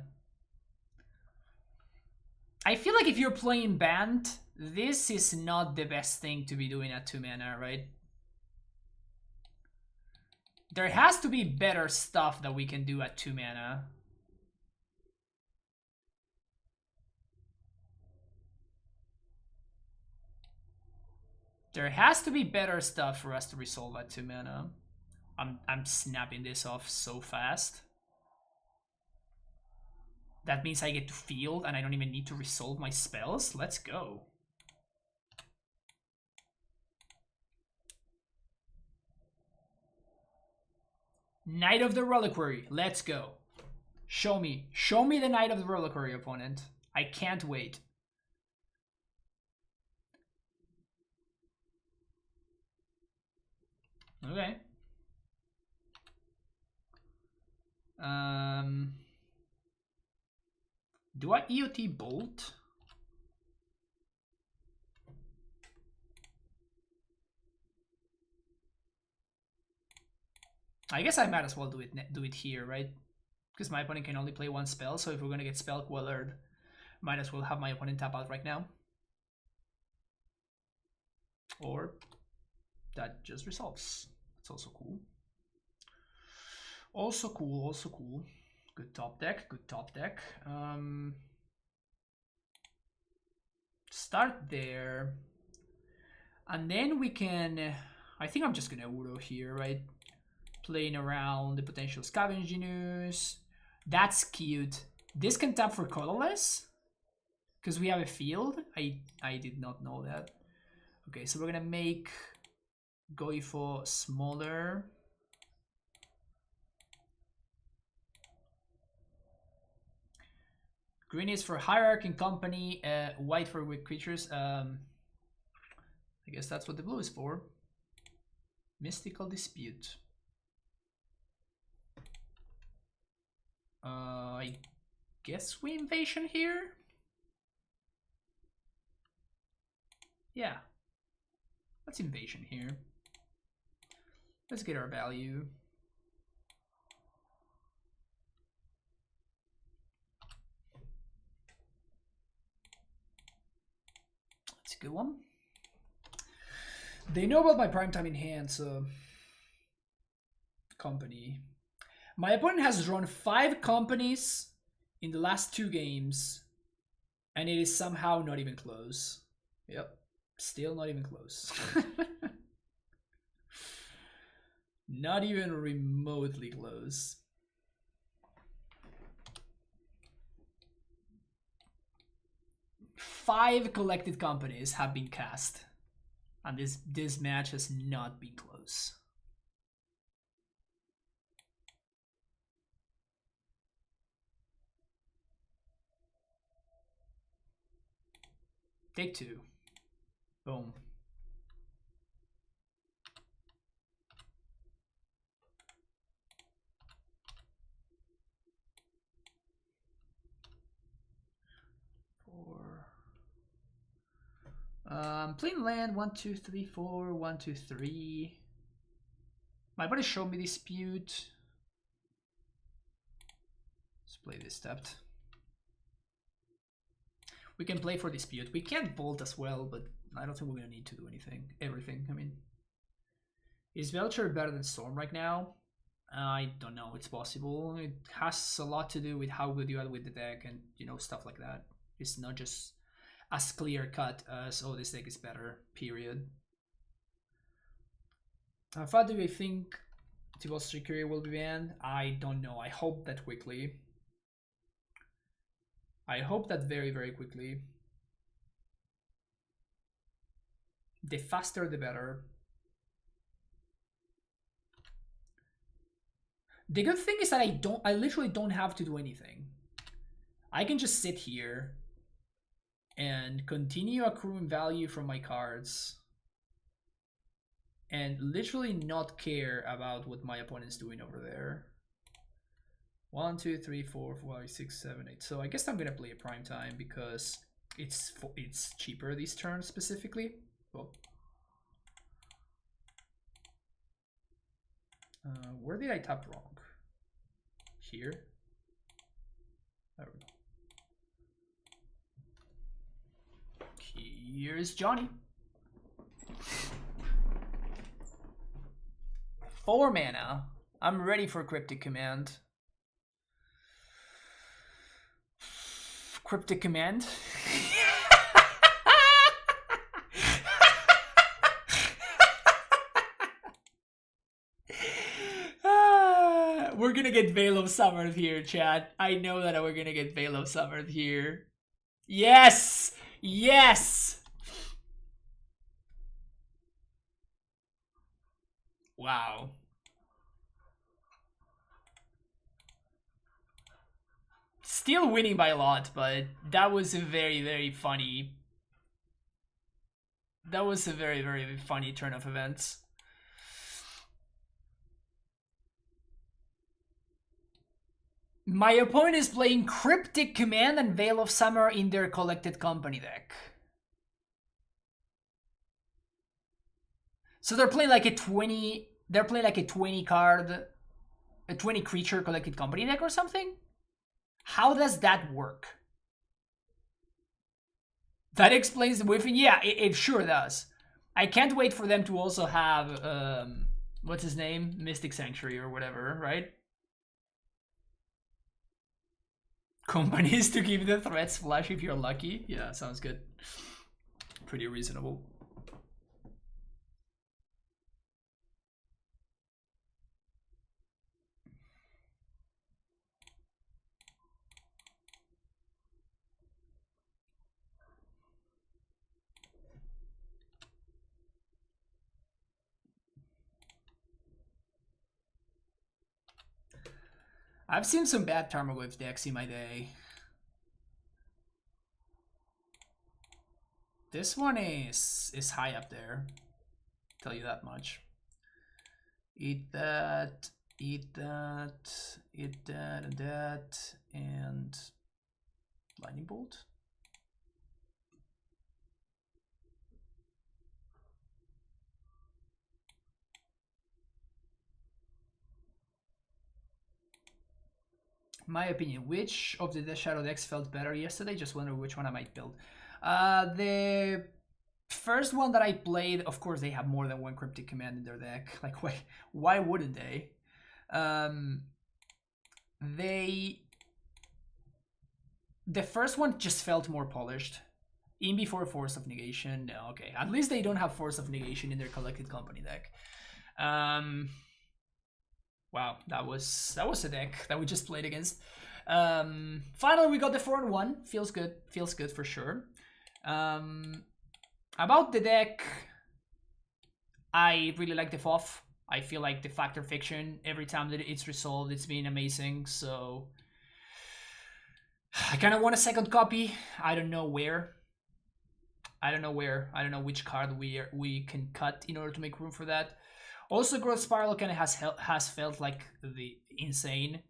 [SPEAKER 1] I feel like if you're playing Bant, this is not the best thing to be doing at 2 mana, right? There has to be better stuff that we can do at 2 mana. There has to be better stuff for us to resolve at 2 mana. I'm snapping this off so fast. That means I get to field and I don't even need to resolve my spells. Let's go. Knight of the Reliquary. Let's go. Show me. Show me the Knight of the Reliquary, opponent. I can't wait. Okay. Do I EOT Bolt? I guess I might as well do it here, right? Because my opponent can only play one spell, so if we're gonna get spell quellered, might as well have my opponent tap out right now. Or that just resolves. It's also cool. Also cool, also cool. Good top deck, good top deck. Start there. And then we can... I think I'm just gonna Uro here, right? Playing around the potential Scavengers. That's cute. This can tap for colorless? Because we have a field? I did not know that. Okay, so we're gonna make Goifo smaller. Green is for Hierarchy and Company, white for weak creatures. I guess that's what the blue is for. Mystical Dispute. I guess we invasion here? Yeah. Let's invasion here. Let's get our value. That's a good one. They know about my primetime in hand, so... Company. My opponent has drawn 5 companies in the last 2 games, and it is somehow not even close. Yep, still not even close. Not even remotely close. Five collected companies have been cast, and this match has not been close. Take two. Boom. Playing land 1, 2, 3, 4, 1, 2, 3. My buddy showed me dispute. Let's play this stepped. We can play for dispute. We can bolt as well, but I don't think we're gonna need to do everything. I mean, is Belcher better than Storm right now? I don't know. It's possible. It has a lot to do with how good you are with the deck and stuff like that. It's not just as clear cut as this deck is better. Period. How far do we think Tibalt's Trickery will be banned? I don't know. I hope that quickly. I hope that very, very quickly. The faster the better. The good thing is that I literally don't have to do anything. I can just sit here and continue accruing value from my cards and literally not care about what my opponent's doing over there. 1, 2, 3, 4, 5, 6, 7, 8. So I guess I'm gonna play a prime time because it's cheaper these turns specifically. Well, where did I tap wrong? Here. There we go. Here's Johnny. 4 mana. I'm ready for Cryptic Command. Cryptic Command. We're gonna get Veil of Summer here, chat. I know that we're gonna get Veil of Summer here. Yes! Yes! Wow. Still winning by a lot, but that was a very, very funny... That was a very, very funny turn of events. My opponent is playing Cryptic Command and Veil of Summer in their Collected Company deck. So they're playing like a 20... They're playing like a 20 card... A 20 creature Collected Company deck or something? How does that work? That explains the whiffing? Yeah, it sure does. I can't wait for them to also have... what's his name? Mystic Sanctuary or whatever, right? Companies to keep the threats flush if you're lucky. Yeah, sounds good. Pretty reasonable. I've seen some bad Tarmogoyf decks in my day. This one is high up there. Tell you that much. Eat that, eat that, eat that, and Lightning Bolt. My opinion, which of the Death Shadow decks felt better yesterday? Just wonder which one I might build. The first one that I played, of course, they have more than one Cryptic Command in their deck. Like, why wouldn't they? The first one just felt more polished. In before Force of Negation, no, okay. At least they don't have Force of Negation in their Collected Company deck. Wow, that was a deck that we just played against. Finally, we got the 4-1. Feels good. Feels good for sure. About the deck, I really like the FOF. I feel like the Factor Fiction, every time that it's resolved, it's been amazing. So I kind of want a second copy. I don't know where. I don't know which card we can cut in order to make room for that. Also, Growth Spiral kind of has felt like the insane.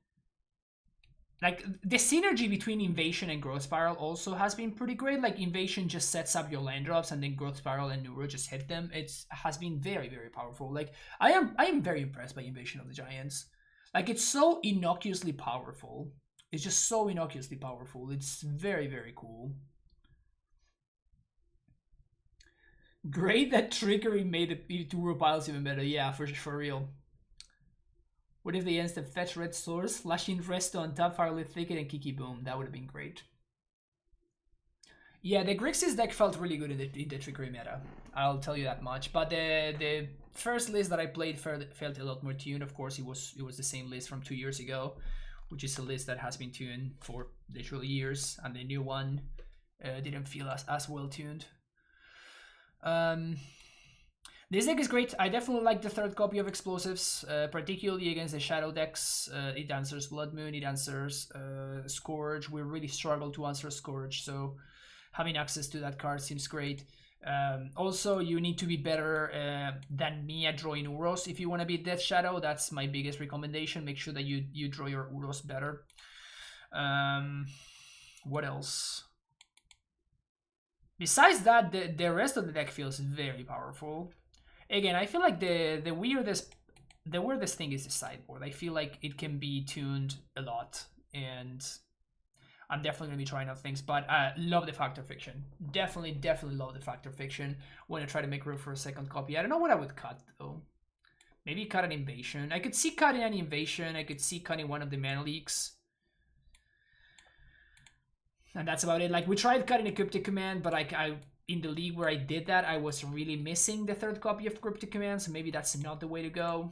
[SPEAKER 1] Like, the synergy between Invasion and Growth Spiral also has been pretty great. Like, Invasion just sets up your land drops, and then Growth Spiral and Neuro just hit them. It has been very, very powerful. Like, I am very impressed by Invasion of the Giants. Like, it's so innocuously powerful. It's just so innocuously powerful. It's very, very cool. Great that Trickery made the two piles even better. Yeah, for real. What if they instant fetch red source, flashing Resto on top, Firelith Thicket, and Kiki Boom? That would have been great. Yeah, the Grixis deck felt really good in the Trickery meta. I'll tell you that much. But the first list that I played felt a lot more tuned. Of course, it was the same list from 2 years ago, which is a list that has been tuned for literally years, and the new one didn't feel as well tuned. This deck is great. I definitely like the third copy of Explosives, particularly against the Shadow decks. It answers Blood Moon, it answers Scourge. We really struggle to answer Scourge, so having access to that card seems great. Also, you need to be better than me at drawing Uros if you want to beat Death Shadow. That's my biggest recommendation. Make sure that you draw your Uros better. What else? Besides that, the rest of the deck feels very powerful. Again, I feel like the weirdest thing is the sideboard. I feel like it can be tuned a lot, and I'm definitely gonna be trying out things. But I love the Factor Fiction. Definitely love the Factor Fiction. Want to try to make room for a second copy. I don't know what I would cut though. Maybe cut an Invasion. I could see cutting an Invasion. I could see cutting one of the Mana Leaks. And that's about it. Like, we tried cutting a Cryptic Command, but I in the league where I did that, I was really missing the third copy of Cryptic Command, so maybe that's not the way to go.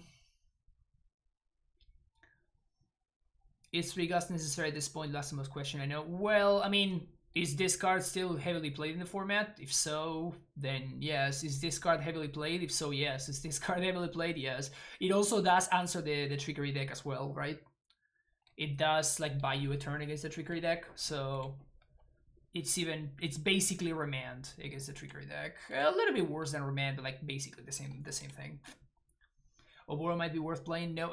[SPEAKER 1] Is 3 Gust necessary at this point? That's the most question I know. Well, I mean, is this card still heavily played in the format? If so, then yes. Is this card heavily played? If so, yes. Is this card heavily played? Yes. It also does answer the Trickery deck as well, right? It does, like, buy you a turn against the Trickery deck, so it's basically Remand against the Trickery deck. A little bit worse than Remand, but like basically the same thing. Oboro might be worth playing. No.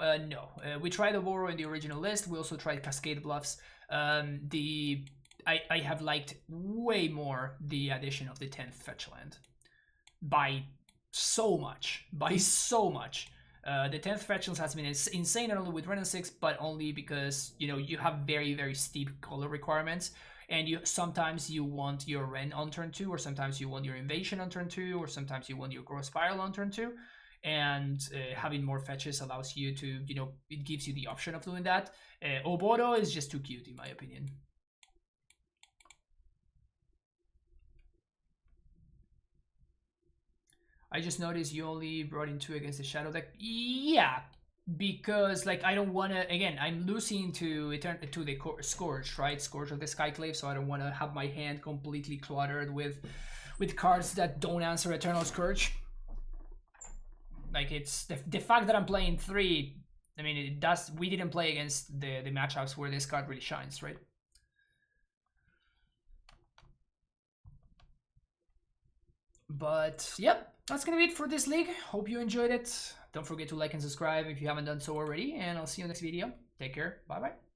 [SPEAKER 1] We tried Oboro in the original list. We also tried Cascade Bluffs. I have liked way more the addition of the 10th fetch land by so much. The 10th fetch land has been insane, not only with Ren and 6, but only because you have very, very steep color requirements. And sometimes you want your Ren on turn 2, or sometimes you want your Invasion on turn 2, or sometimes you want your Growth Spiral on turn 2. And having more fetches allows you to, it gives you the option of doing that. Oboro is just too cute, in my opinion. I just noticed you only brought in 2 against the Shadow deck. Yeah, because like I don't want to, again, I'm losing to the Scourge, right? Scourge of the Skyclave, so I don't want to have my hand completely cluttered with cards that don't answer Eternal Scourge. Like, it's the fact that I'm playing 3, I mean, it does, we didn't play against the matchups where this card really shines, right? But yep, that's gonna be it for this league. Hope you enjoyed it. Don't forget to like and subscribe if you haven't done so already, and I'll see you in the next video. Take care. Bye bye.